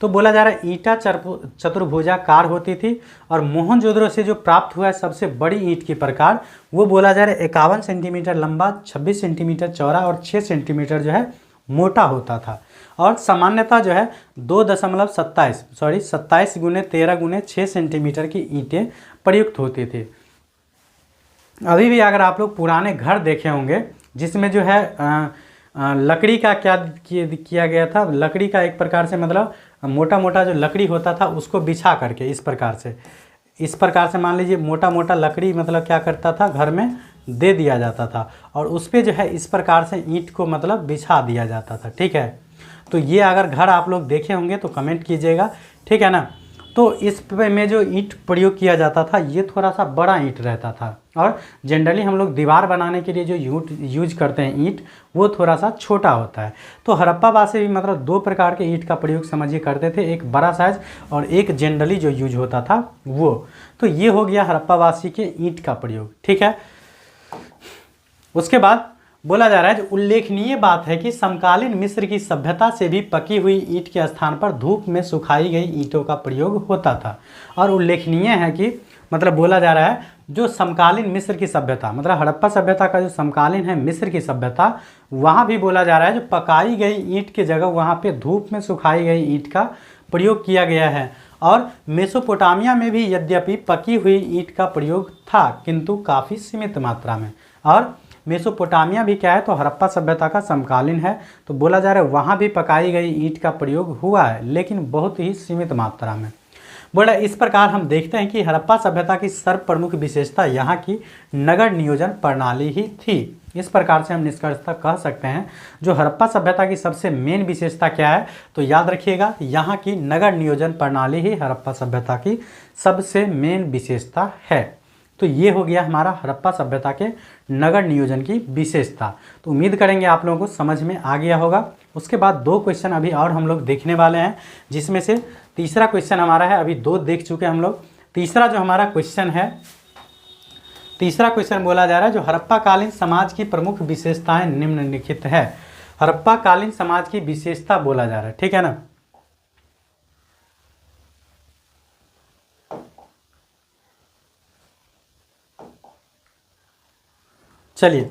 तो बोला जा रहा है ईंटा चतुर्भुजाकार होती थी और मोहनजोदड़ो से जो प्राप्त हुआ है सबसे बड़ी ईंट की प्रकार, वो बोला जा रहा है 51 सेंटीमीटर लंबा, 26 सेंटीमीटर चौड़ा और 6 सेंटीमीटर जो है मोटा होता था। और सामान्यतः जो है 27 × 13 × 6 सेंटीमीटर की ईंटें प्रयुक्त होती थी। अभी भी अगर आप लोग पुराने घर देखे होंगे जिसमें जो है लकड़ी का क्या किया गया था, लकड़ी का एक प्रकार से मतलब मोटा मोटा जो लकड़ी होता था उसको बिछा करके इस प्रकार से मान लीजिए मोटा मोटा लकड़ी मतलब क्या करता था घर में दे दिया जाता था और उस पर जो है इस प्रकार से ईंट को मतलब बिछा दिया जाता था, ठीक है। तो ये अगर घर आप लोग देखे होंगे तो कमेंट कीजिएगा, ठीक है ना। तो इस में जो ईंट प्रयोग किया जाता था ये थोड़ा सा बड़ा ईंट रहता था और जनरली हम लोग दीवार बनाने के लिए जो यूज करते हैं ईंट वो थोड़ा सा छोटा होता है। तो हड़प्पा वासी भी मतलब 2 प्रकार के ईंट का प्रयोग समझिए करते थे, एक बड़ा साइज और एक जनरली जो यूज होता था वो। तो ये हो गया हड़प्पा वासी के ईंट का प्रयोग, ठीक है। उसके बाद बोला जा रहा है जो उल्लेखनीय बात है कि समकालीन मिस्र की सभ्यता से भी पकी हुई ईंट के स्थान पर धूप में सुखाई गई ईंटों का प्रयोग होता था। और उल्लेखनीय है कि मतलब बोला जा रहा है जो समकालीन मिस्र की सभ्यता मतलब हड़प्पा सभ्यता का जो समकालीन है मिस्र की सभ्यता, वहाँ भी बोला जा रहा है जो पकाई गई ईंट की जगह वहाँ पे धूप में सुखाई गई ईंट का प्रयोग किया गया है। और मेसोपोटामिया में भी यद्यपि पकी हुई ईंट का प्रयोग था किंतु काफ़ी सीमित मात्रा में। और मेसोपोटामिया भी क्या है तो हड़प्पा सभ्यता का समकालीन है, तो बोला जा रहा है वहाँ भी पकाई गई ईंट का प्रयोग हुआ है लेकिन बहुत ही सीमित मात्रा में। बोला इस प्रकार हम देखते हैं कि हड़प्पा सभ्यता की सर्व प्रमुख विशेषता यहाँ की नगर नियोजन प्रणाली ही थी। इस प्रकार से हम निष्कर्षतः कह सकते हैं जो हड़प्पा सभ्यता की सबसे मेन विशेषता क्या है, तो याद रखिएगा यहाँ की नगर नियोजन प्रणाली ही हड़प्पा सभ्यता की सबसे मेन विशेषता है। तो ये हो गया हमारा हड़प्पा सभ्यता के नगर नियोजन की विशेषता। तो उम्मीद करेंगे आप लोगों को समझ में आ गया होगा। उसके बाद 2 क्वेश्चन अभी और हम लोग देखने वाले हैं, जिसमें से तीसरा क्वेश्चन हमारा है, अभी 2 देख चुके हम लोग। तीसरा जो हमारा क्वेश्चन है, तीसरा क्वेश्चन बोला जा रहा है जो हड़प्पा कालीन समाज की प्रमुख विशेषताएं निम्नलिखित है। हड़प्पा कालीन समाज की विशेषता बोला जा रहा है, ठीक है ना। चलिए,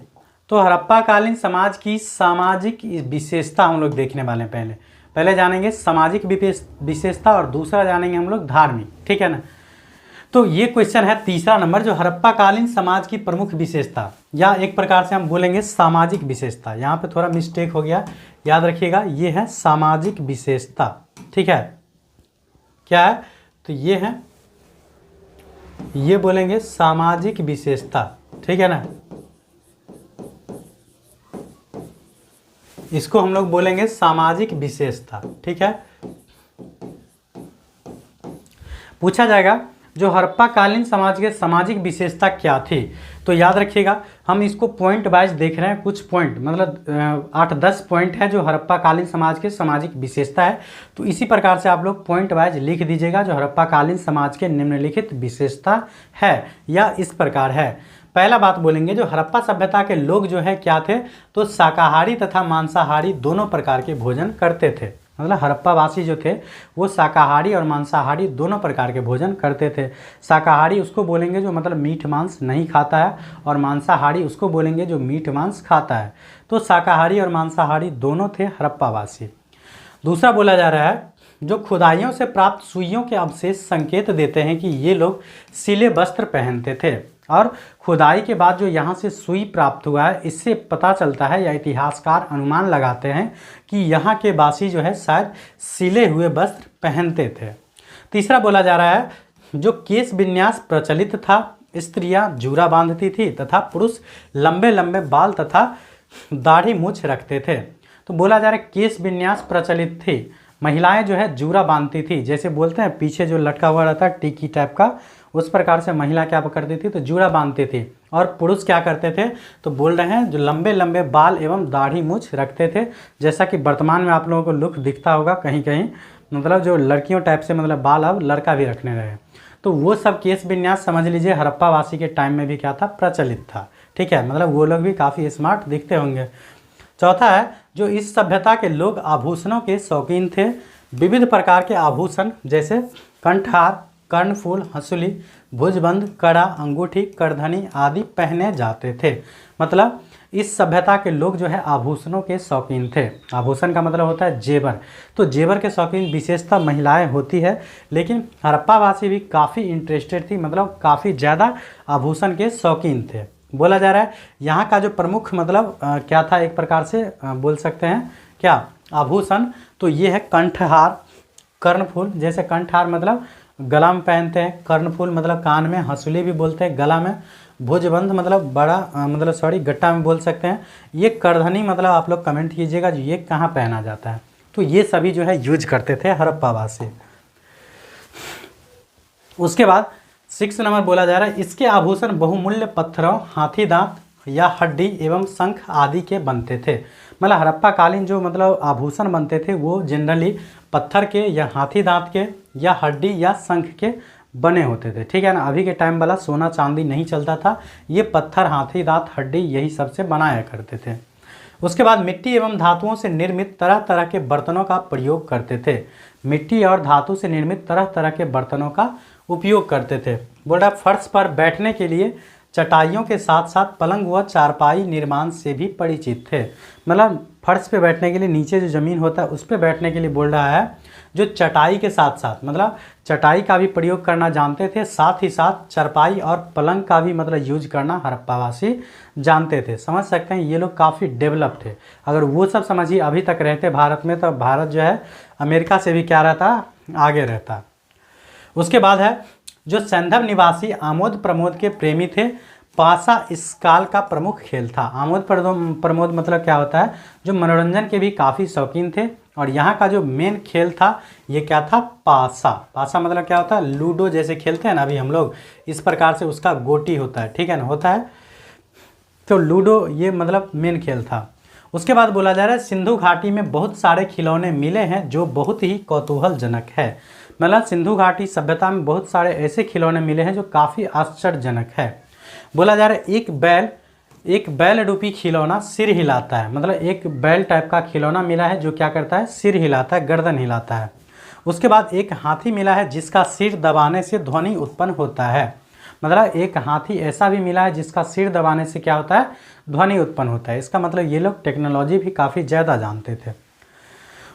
तो हड़प्पा कालीन समाज की सामाजिक विशेषता हम लोग देखने वाले हैं। पहले जानेंगे सामाजिक विशेषता और दूसरा जानेंगे हम लोग धार्मिक, ठीक है ना। तो ये क्वेश्चन है तीसरा नंबर जो हड़प्पा कालीन समाज की प्रमुख विशेषता या एक प्रकार से हम बोलेंगे सामाजिक विशेषता। यहाँ पे थोड़ा मिस्टेक हो गया, याद रखिएगा ये है सामाजिक विशेषता, ठीक है। क्या है तो ये है, ये बोलेंगे सामाजिक विशेषता, ठीक है ना। इसको हम लोग बोलेंगे सामाजिक विशेषता, ठीक है। पूछा जाएगा जो हड़प्पा कालीन समाज के सामाजिक विशेषता क्या थी, तो याद रखिएगा हम इसको पॉइंट वाइज देख रहे हैं। कुछ पॉइंट मतलब 8-10 पॉइंट है जो हड़प्पा कालीन समाज के सामाजिक विशेषता है। तो इसी प्रकार से आप लोग पॉइंट वाइज लिख दीजिएगा जो हड़प्पा कालीन समाज के निम्नलिखित विशेषता है या इस प्रकार है। पहला बात बोलेंगे जो हड़प्पा सभ्यता के लोग जो है क्या थे तो शाकाहारी तथा मांसाहारी दोनों प्रकार के भोजन करते थे। मतलब हड़प्पा वासी जो थे वो शाकाहारी और मांसाहारी दोनों प्रकार के भोजन करते थे। शाकाहारी उसको बोलेंगे जो मतलब मीट मांस नहीं खाता है और मांसाहारी उसको बोलेंगे जो मीट मांस खाता है। तो शाकाहारी और मांसाहारी दोनों थे हड़प्पा वासी। दूसरा बोला जा रहा है जो खुदाइयों से प्राप्त सुइयों के अवशेष संकेत देते हैं कि ये लोग सिले वस्त्र पहनते थे। और खुदाई के बाद जो यहाँ से सुई प्राप्त हुआ है, इससे पता चलता है या इतिहासकार अनुमान लगाते हैं कि यहाँ के वासी जो है शायद सिले हुए वस्त्र पहनते थे। तीसरा बोला जा रहा है जो केश विन्यास प्रचलित था, स्त्रियां जूरा बांधती थी तथा पुरुष लंबे लंबे बाल तथा दाढ़ी मूछ रखते थे। तो बोला जा रहा है केश विन्यास प्रचलित थी, महिलाएं जो है जूरा बांधती थी, जैसे बोलते हैं पीछे जो लटका हुआ रहता है टिकी टाइप का, उस प्रकार से महिला क्या करती थी, तो जूरा बांधती थी। और पुरुष क्या करते थे, तो बोल रहे हैं जो लंबे लंबे बाल एवं दाढ़ी मूछ रखते थे, जैसा कि वर्तमान में आप लोगों को लुक दिखता होगा कहीं कहीं, मतलब जो लड़कियों टाइप से मतलब बाल अब लड़का भी रखने रहे। तो वो सब केश विन्यास समझ लीजिए हड़प्पा वासी के टाइम में भी क्या था, प्रचलित था। ठीक है, मतलब वो लोग भी काफ़ी स्मार्ट दिखते होंगे। चौथा है जो इस सभ्यता के लोग आभूषणों के शौकीन थे, विविध प्रकार के आभूषण जैसे कंठहार, कर्णफूल, हंसुली, भुजबंद, कड़ा, अंगूठी, करधनी आदि पहने जाते थे। मतलब इस सभ्यता के लोग जो है आभूषणों के शौकीन थे। आभूषण का मतलब होता है जेवर, तो जेवर के शौकीन विशेषतः महिलाएं होती है, लेकिन हड़प्पावासी भी काफ़ी इंटरेस्टेड थी, मतलब काफ़ी ज़्यादा आभूषण के शौकीन थे। बोला जा रहा है यहाँ का जो प्रमुख मतलब क्या था, एक प्रकार से बोल सकते हैं क्या आभूषण, तो ये है कंठहार, कर्णफूल, जैसे कंठहार मतलब गला में पहनते हैं, कर्णफूल मतलब कान में, हंसुली भी बोलते हैं गला में, भुजबंद मतलब बड़ा मतलब सॉरी गट्टा में बोल सकते हैं, ये करधनी मतलब आप लोग कमेंट कीजिएगा ये कहाँ पहना जाता है। तो ये सभी जो है यूज करते थे हड़प्पावासी। उसके बाद 6 नंबर बोला जा रहा है इसके आभूषण बहुमूल्य पत्थरों, हाथी दांत या हड्डी एवं शंख आदि के बनते थे। मतलब हड़प्पा कालीन जो मतलब आभूषण बनते थे वो जनरली पत्थर के या हाथी दांत के या हड्डी या शंख के बने होते थे। ठीक है ना, अभी के टाइम वाला सोना चांदी नहीं चलता था, ये पत्थर, हाथी दांत, हड्डी यही सबसे बनाया करते थे। उसके बाद मिट्टी एवं धातुओं से निर्मित तरह तरह के बर्तनों का प्रयोग करते थे। मिट्टी और धातु से निर्मित तरह तरह के बर्तनों का उपयोग करते थे। बोल रहा फर्श पर बैठने के लिए चटाइयों के साथ साथ पलंग व चारपाई निर्माण से भी परिचित थे। मतलब फर्श पे बैठने के लिए नीचे जो ज़मीन होता है उस पे बैठने के लिए बोल रहा है जो चटाई के साथ साथ मतलब चटाई का भी प्रयोग करना जानते थे, साथ ही साथ चारपाई और पलंग का भी मतलब यूज करना हड़प्पावासी जानते थे। समझ सकते हैं ये लोग काफ़ी डेवलप थे। अगर वो सब समझिए अभी तक रहते भारत में तो भारत जो है अमेरिका से भी क्या रहता, आगे रहता। उसके बाद है जो सैंधव निवासी आमोद प्रमोद के प्रेमी थे, पासा इस काल का प्रमुख खेल था। आमोद प्रमोद मतलब क्या होता है, जो मनोरंजन के भी काफ़ी शौकीन थे, और यहाँ का जो मेन खेल था ये क्या था, पासा। पासा मतलब क्या होता है, लूडो जैसे खेलते हैं ना अभी हम लोग, इस प्रकार से उसका गोटी होता है, ठीक है ना, होता है, तो लूडो ये मतलब मेन खेल था। उसके बाद बोला जा रहा है सिंधु घाटी में बहुत सारे खिलौने मिले हैं जो बहुत ही कौतूहलजनक है। मतलब सिंधु घाटी सभ्यता में बहुत सारे ऐसे खिलौने मिले हैं जो काफ़ी आश्चर्यजनक है। बोला जा रहा है एक बैल रूपी खिलौना सिर हिलाता है। मतलब एक बैल टाइप का खिलौना मिला है जो क्या करता है, सिर हिलाता है, गर्दन हिलाता है। उसके बाद एक हाथी मिला है जिसका सिर दबाने से ध्वनि उत्पन्न होता है। मतलब एक हाथी ऐसा भी मिला है जिसका सिर दबाने से क्या होता है, ध्वनि उत्पन्न होता है। इसका मतलब ये लोग टेक्नोलॉजी भी काफ़ी ज़्यादा जानते थे।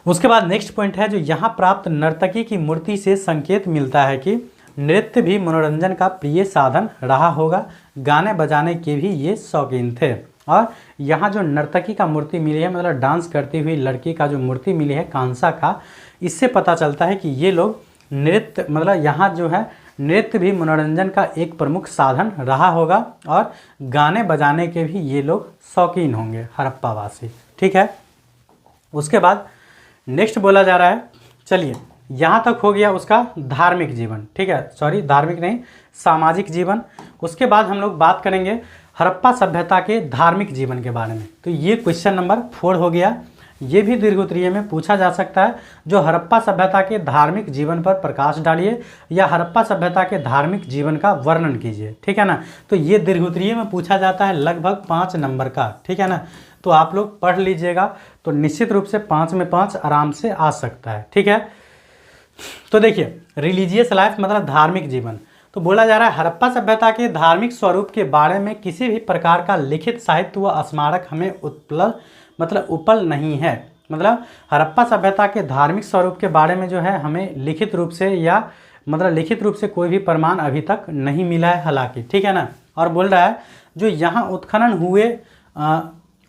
उसके बाद नेक्स्ट पॉइंट है जो यहाँ प्राप्त नर्तकी की मूर्ति से संकेत मिलता है कि नृत्य भी मनोरंजन का प्रिय साधन रहा होगा, गाने बजाने के भी ये शौकीन थे। और यहाँ जो नर्तकी का मूर्ति मिली है, मतलब डांस करती हुई लड़की का जो मूर्ति मिली है कांसा का, इससे पता चलता है कि ये लोग नृत्य मतलब यहाँ जो है नृत्य भी मनोरंजन का एक प्रमुख साधन रहा होगा, और गाने बजाने के भी ये लोग शौकीन होंगे हड़प्पावासी। ठीक है, उसके बाद नेक्स्ट बोला जा रहा है, चलिए यहाँ तक हो गया उसका धार्मिक जीवन, ठीक है, सॉरी धार्मिक नहीं, सामाजिक जीवन। उसके बाद हम लोग बात करेंगे हड़प्पा सभ्यता के धार्मिक जीवन के बारे में। तो ये क्वेश्चन नंबर 4 हो गया। ये भी दीर्घ उत्तरीय में पूछा जा सकता है, जो हड़प्पा सभ्यता के धार्मिक जीवन पर प्रकाश डालिए या हड़प्पा सभ्यता के धार्मिक जीवन का वर्णन कीजिए। ठीक है ना, तो ये दीर्घ उत्तरीय में पूछा जाता है लगभग 5 नंबर का। ठीक है ना, तो आप लोग पढ़ लीजिएगा तो निश्चित रूप से 5 में 5 आराम से आ सकता है। ठीक है, तो देखिए रिलीजियस लाइफ मतलब धार्मिक जीवन। तो बोला जा रहा है हड़प्पा सभ्यता के धार्मिक स्वरूप के बारे में किसी भी प्रकार का लिखित साहित्य व स्मारक हमें उपलब्ध नहीं है। मतलब हड़प्पा सभ्यता के धार्मिक स्वरूप के बारे में जो है हमें लिखित रूप से या मतलब लिखित रूप से कोई भी प्रमाण अभी तक नहीं मिला है हालांकि। ठीक है ना, और बोल रहा है जो यहाँ उत्खनन हुए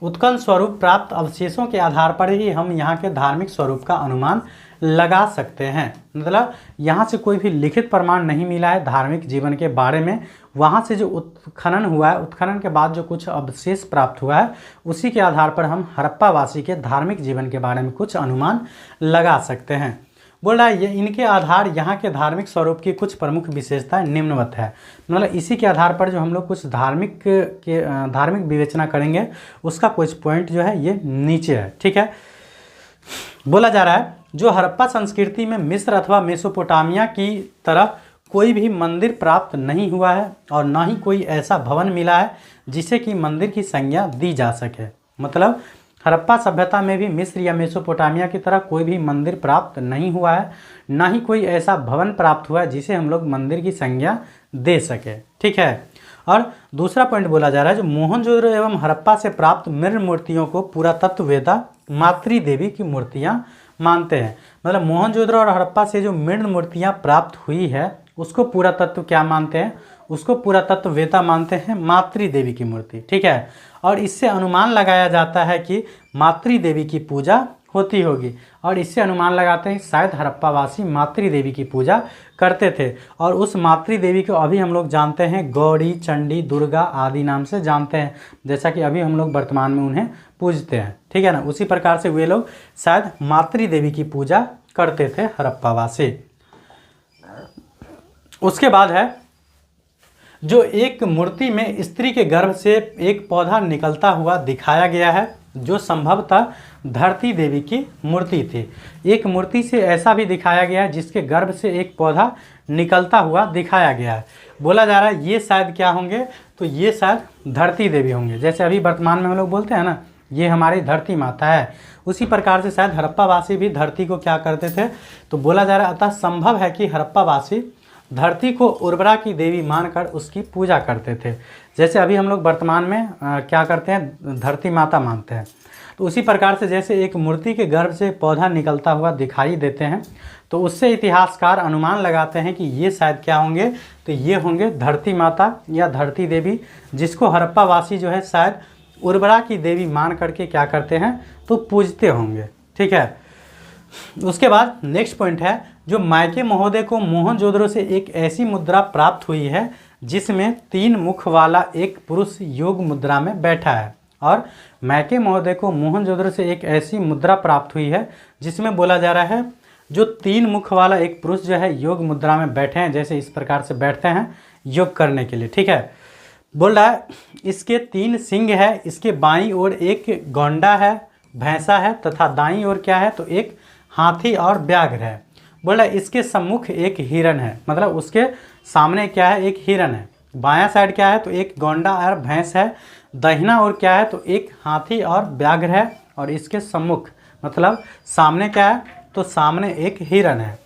उत्खनन स्वरूप प्राप्त अवशेषों के आधार पर ही हम यहाँ के धार्मिक स्वरूप का अनुमान लगा सकते हैं। मतलब यहाँ से कोई भी लिखित प्रमाण नहीं मिला है धार्मिक जीवन के बारे में, वहाँ से जो उत्खनन हुआ है, उत्खनन के बाद जो कुछ अवशेष प्राप्त हुआ है, उसी के आधार पर हम हड़प्पावासी के धार्मिक जीवन के बारे में कुछ अनुमान लगा सकते हैं। बोल रहा है ये इनके आधार यहाँ के धार्मिक स्वरूप की कुछ प्रमुख विशेषताएं निम्नवत है। मतलब इसी के आधार पर जो हम लोग कुछ धार्मिक विवेचना करेंगे, उसका कुछ पॉइंट जो है ये नीचे है। ठीक है, बोला जा रहा है जो हड़प्पा संस्कृति में मिस्र अथवा मेसोपोटामिया की तरह कोई भी मंदिर प्राप्त नहीं हुआ है और न ही कोई ऐसा भवन मिला है जिसे कि मंदिर की संज्ञा दी जा सके। मतलब हड़प्पा सभ्यता में भी मिस्र या मेसोपोटामिया की तरह कोई भी मंदिर प्राप्त नहीं हुआ है, ना ही कोई ऐसा भवन प्राप्त हुआ है जिसे हम लोग मंदिर की संज्ञा दे सके। ठीक है, और दूसरा पॉइंट बोला जा रहा है जो मोहनजोदड़ो एवं हड़प्पा से प्राप्त मृण मूर्तियों को पुरातत्ववेत्ता मातृ देवी की मूर्तियां मानते हैं। मतलब मोहनजोदड़ो और हड़प्पा से जो मृण मूर्तियां प्राप्त हुई है उसको पुरातत्व क्या मानते हैं, उसको पुरातत्ववेत्ता मानते हैं मातृ देवी की मूर्ति। ठीक है, और इससे अनुमान लगाया जाता है कि मातृ देवी की पूजा होती होगी, और इससे अनुमान लगाते हैं शायद हड़प्पावासी मातृ देवी की पूजा करते थे। और उस मातृ देवी को अभी हम लोग जानते हैं गौरी, चंडी, दुर्गा आदि नाम से जानते हैं, जैसा कि अभी हम लोग वर्तमान में उन्हें पूजते हैं। ठीक है ना, उसी प्रकार से वे लोग शायद मातृ देवी की पूजा करते थे हड़प्पावासी। उसके बाद है जो एक मूर्ति में स्त्री के गर्भ से एक पौधा निकलता हुआ दिखाया गया है, जो संभवतः धरती देवी की मूर्ति थी। एक मूर्ति से ऐसा भी दिखाया गया है जिसके गर्भ से एक पौधा निकलता हुआ दिखाया गया है। बोला जा रहा है ये शायद क्या होंगे, तो ये शायद धरती देवी होंगे। जैसे अभी वर्तमान में हम लोग बोलते हैं ना, ये हमारी धरती माता है, उसी प्रकार से शायद हड़प्पावासी भी धरती को क्या करते थे। तो बोला जा रहा है अतः संभव है कि हड़प्पावासी धरती को उर्वरा की देवी मानकर उसकी पूजा करते थे, जैसे अभी हम लोग वर्तमान में क्या करते हैं, धरती माता मानते हैं। तो उसी प्रकार से जैसे एक मूर्ति के गर्भ से पौधा निकलता हुआ दिखाई देते हैं, तो उससे इतिहासकार अनुमान लगाते हैं कि ये शायद क्या होंगे, तो ये होंगे धरती माता या धरती देवी, जिसको हड़प्पावासी जो है शायद उर्वरा की देवी मान करके क्या करते हैं, तो पूजते होंगे। ठीक है, उसके बाद नेक्स्ट पॉइंट है जो मायके महोदय को मोहनजोदड़ो से एक ऐसी मुद्रा प्राप्त हुई है जिसमें 3 मुख वाला एक पुरुष योग मुद्रा में बैठा है। और मायके महोदय को मोहनजोदड़ो से एक ऐसी मुद्रा प्राप्त हुई है जिसमें बोला जा रहा है जो 3 मुख वाला एक पुरुष जो है योग मुद्रा में बैठे हैं, जैसे इस प्रकार से बैठते हैं योग करने के लिए। ठीक है, बोल रहा है इसके 3 सिंग है, इसके बाईं ओर एक गौंडा है, भैंसा है, तथा दाईं ओर क्या है, तो एक हाथी और व्याघ्र है। बोल रहा है इसके सम्मुख एक हिरन है, मतलब उसके सामने क्या है, एक हिरन है। बायां साइड क्या है, तो एक गौंडा और भैंस है। दाहिना ओर क्या है, तो एक हाथी और व्याघ्र है। और इसके सम्मुख मतलब सामने क्या है, तो सामने एक हिरन है।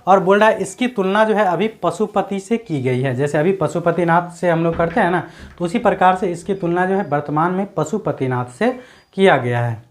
और बोल रहा है इसकी तुलना जो है अभी पशुपति से की गई है, जैसे अभी पशुपतिनाथ से हम लोग करते हैं ना, तो उसी प्रकार से इसकी तुलना जो है वर्तमान में पशुपतिनाथ से किया गया है।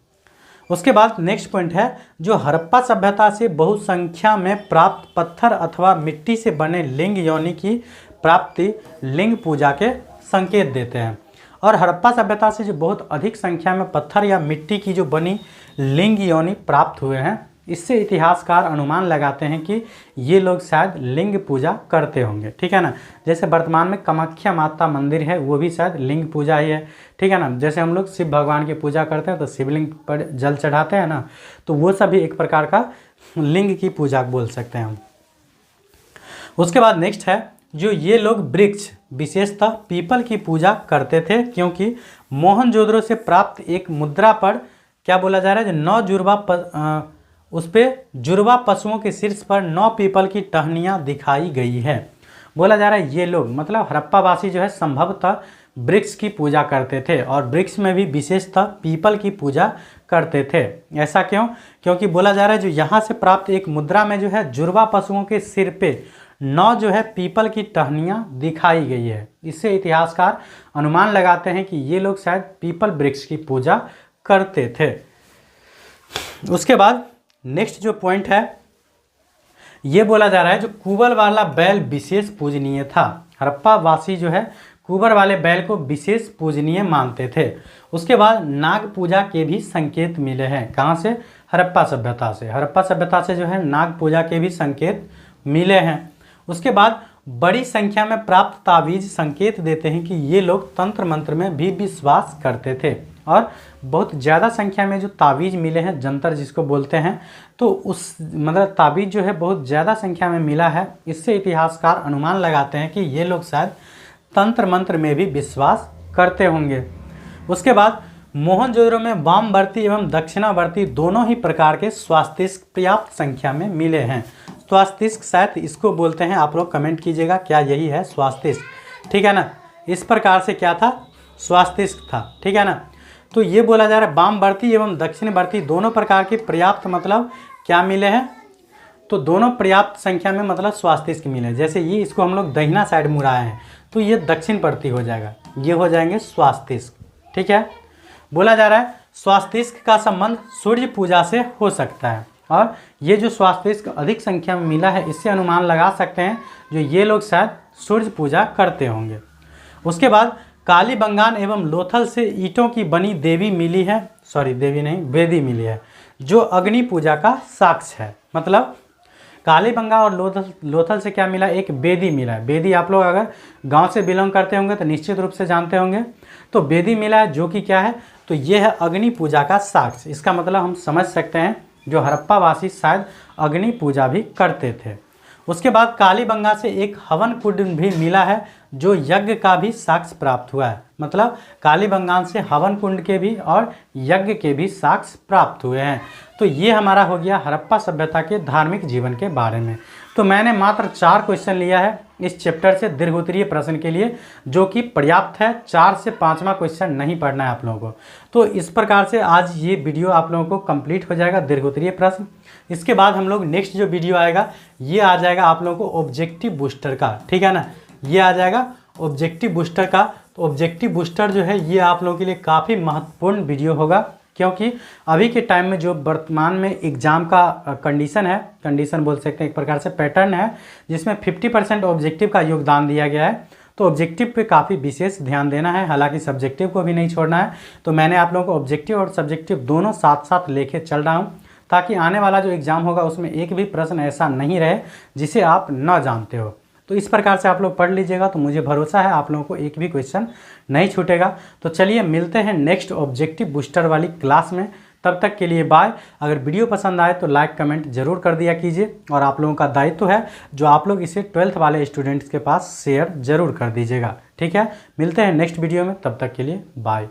उसके बाद नेक्स्ट पॉइंट है जो हड़प्पा सभ्यता से बहुसंख्या में प्राप्त पत्थर अथवा मिट्टी से बने लिंग योनि की प्राप्ति लिंग पूजा के संकेत देते हैं। और हड़प्पा सभ्यता से जो बहुत अधिक संख्या में पत्थर या मिट्टी की जो बनी लिंग योनि प्राप्त हुए हैं, इससे इतिहासकार अनुमान लगाते हैं कि ये लोग शायद लिंग पूजा करते होंगे। ठीक है ना, जैसे वर्तमान में कामाख्या माता मंदिर है, वो भी शायद लिंग पूजा ही है। ठीक है ना, जैसे हम लोग शिव भगवान की पूजा करते हैं तो शिवलिंग पर जल चढ़ाते हैं ना, तो वो सब भी एक प्रकार का लिंग की पूजा बोल सकते हैं हम। उसके बाद नेक्स्ट है जो ये लोग वृक्ष विशेषतः पीपल की पूजा करते थे, क्योंकि मोहनजोदड़ो से प्राप्त एक मुद्रा पर क्या बोला जा रहा है, जो 9 जुड़वा उस पर जुड़वा पशुओं के शीर्ष पर 9 पीपल की टहनियाँ दिखाई गई है। बोला जा रहा है ये लोग मतलब हड़प्पावासी जो है संभवतः वृक्ष की पूजा करते थे, और वृक्ष में भी विशेषतः पीपल की पूजा करते थे। ऐसा क्यों, क्योंकि बोला जा रहा है जो यहाँ से प्राप्त एक मुद्रा में जो है जुड़वा पशुओं के सिर पे 9 जो है पीपल की टहनियाँ दिखाई गई है। इससे इतिहासकार अनुमान लगाते हैं कि ये लोग शायद पीपल वृक्ष की पूजा करते थे। उसके बाद नेक्स्ट जो पॉइंट है ये बोला जा रहा है जो कुबल वाला बैल विशेष पूजनीय था। हड़प्पावासी जो है कुबर वाले बैल को विशेष पूजनीय मानते थे। उसके बाद नाग पूजा के भी संकेत मिले हैं। कहाँ से? हड़प्पा सभ्यता से। हड़प्पा सभ्यता से जो है नाग पूजा के भी संकेत मिले हैं। उसके बाद बड़ी संख्या में प्राप्त तावीज संकेत देते हैं कि ये लोग तंत्र मंत्र में भी विश्वास करते थे, और बहुत ज़्यादा संख्या में जो तावीज मिले हैं, जंतर जिसको बोलते हैं, तो उस मतलब तावीज जो है बहुत ज़्यादा संख्या में मिला है। इससे इतिहासकार अनुमान लगाते हैं कि ये लोग शायद तंत्र मंत्र में भी विश्वास करते होंगे। उसके बाद मोहनजोदड़ो में वामवर्ती एवं दक्षिणावर्ती दोनों ही प्रकार के स्वास्तिक पर्याप्त संख्या में मिले हैं। स्वास्तिक शायद इसको बोलते हैं, आप लोग कमेंट कीजिएगा क्या यही है स्वास्तिक, ठीक है ना। इस प्रकार से क्या था? स्वास्तिक था, ठीक है ना। तो ये बोला जा रहा है वामवर्ती एवं दक्षिणवर्ती दोनों प्रकार के पर्याप्त मतलब क्या मिले हैं? तो दोनों पर्याप्त संख्या में मतलब स्वास्तिक मिले। जैसे ये इसको हम लोग दहिना साइड मुड़ाए हैं तो ये दक्षिणवर्ती हो जाएगा, ये हो जाएंगे स्वास्तिक, ठीक है। बोला जा रहा है स्वास्तिक का संबंध सूर्य पूजा से हो सकता है, और ये जो स्वास्तिक अधिक संख्या में मिला है इससे अनुमान लगा सकते हैं जो ये लोग शायद सूर्य पूजा करते होंगे। उसके बाद कालीबंगान एवं लोथल से ईंटों की बनी देवी मिली है, सॉरी देवी नहीं वेदी मिली है, जो अग्नि पूजा का साक्ष्य है। मतलब कालीबंगा और लोथल से क्या मिला? एक वेदी मिला है। वेदी आप लोग अगर गांव से बिलोंग करते होंगे तो निश्चित रूप से जानते होंगे। तो वेदी मिला है जो कि क्या है? तो ये है अग्नि पूजा का साक्ष्य। इसका मतलब हम समझ सकते हैं जो हड़प्पा वासी शायद अग्नि पूजा भी करते थे। उसके बाद कालीबंगा से एक हवन कुंड भी मिला है जो यज्ञ का भी साक्ष्य प्राप्त हुआ है। मतलब कालीबंगान से हवन कुंड के भी और यज्ञ के भी साक्ष्य प्राप्त हुए हैं। तो ये हमारा हो गया हड़प्पा सभ्यता के धार्मिक जीवन के बारे में। तो मैंने मात्र 4 क्वेश्चन लिया है इस चैप्टर से दीर्घ उत्तरीय प्रश्न के लिए, जो कि पर्याप्त है। 4 से 5वां क्वेश्चन नहीं पढ़ना है आप लोगों को। तो इस प्रकार से आज ये वीडियो आप लोगों को कंप्लीट हो जाएगा, दीर्घ उत्तरीय प्रश्न। इसके बाद हम लोग नेक्स्ट जो वीडियो आएगा ये आ जाएगा आप लोगों को ऑब्जेक्टिव बूस्टर का, ठीक है ना। ये आ जाएगा ऑब्जेक्टिव बूस्टर का। तो ऑब्जेक्टिव बूस्टर जो है ये आप लोगों के लिए काफ़ी महत्वपूर्ण वीडियो होगा, क्योंकि अभी के टाइम में जो वर्तमान में एग्ज़ाम का कंडीशन है, कंडीशन बोल सकते हैं एक प्रकार से पैटर्न है, जिसमें 50% ऑब्जेक्टिव का योगदान दिया गया है। तो ऑब्जेक्टिव पे काफ़ी विशेष ध्यान देना है, हालांकि सब्जेक्टिव को भी नहीं छोड़ना है। तो मैंने आप लोगों को ऑब्जेक्टिव और सब्जेक्टिव दोनों साथ साथ लेके चल रहा हूँ, ताकि आने वाला जो एग्ज़ाम होगा उसमें एक भी प्रश्न ऐसा नहीं रहे जिसे आप न जानते हो। तो इस प्रकार से आप लोग पढ़ लीजिएगा, तो मुझे भरोसा है आप लोगों को एक भी क्वेश्चन नहीं छूटेगा। तो चलिए मिलते हैं नेक्स्ट ऑब्जेक्टिव बूस्टर वाली क्लास में। तब तक के लिए बाय। अगर वीडियो पसंद आए तो लाइक कमेंट जरूर कर दिया कीजिए, और आप लोगों का दायित्व है जो आप लोग इसे 12th वाले स्टूडेंट्स के पास शेयर जरूर कर दीजिएगा, ठीक है। मिलते हैं नेक्स्ट वीडियो में, तब तक के लिए बाय।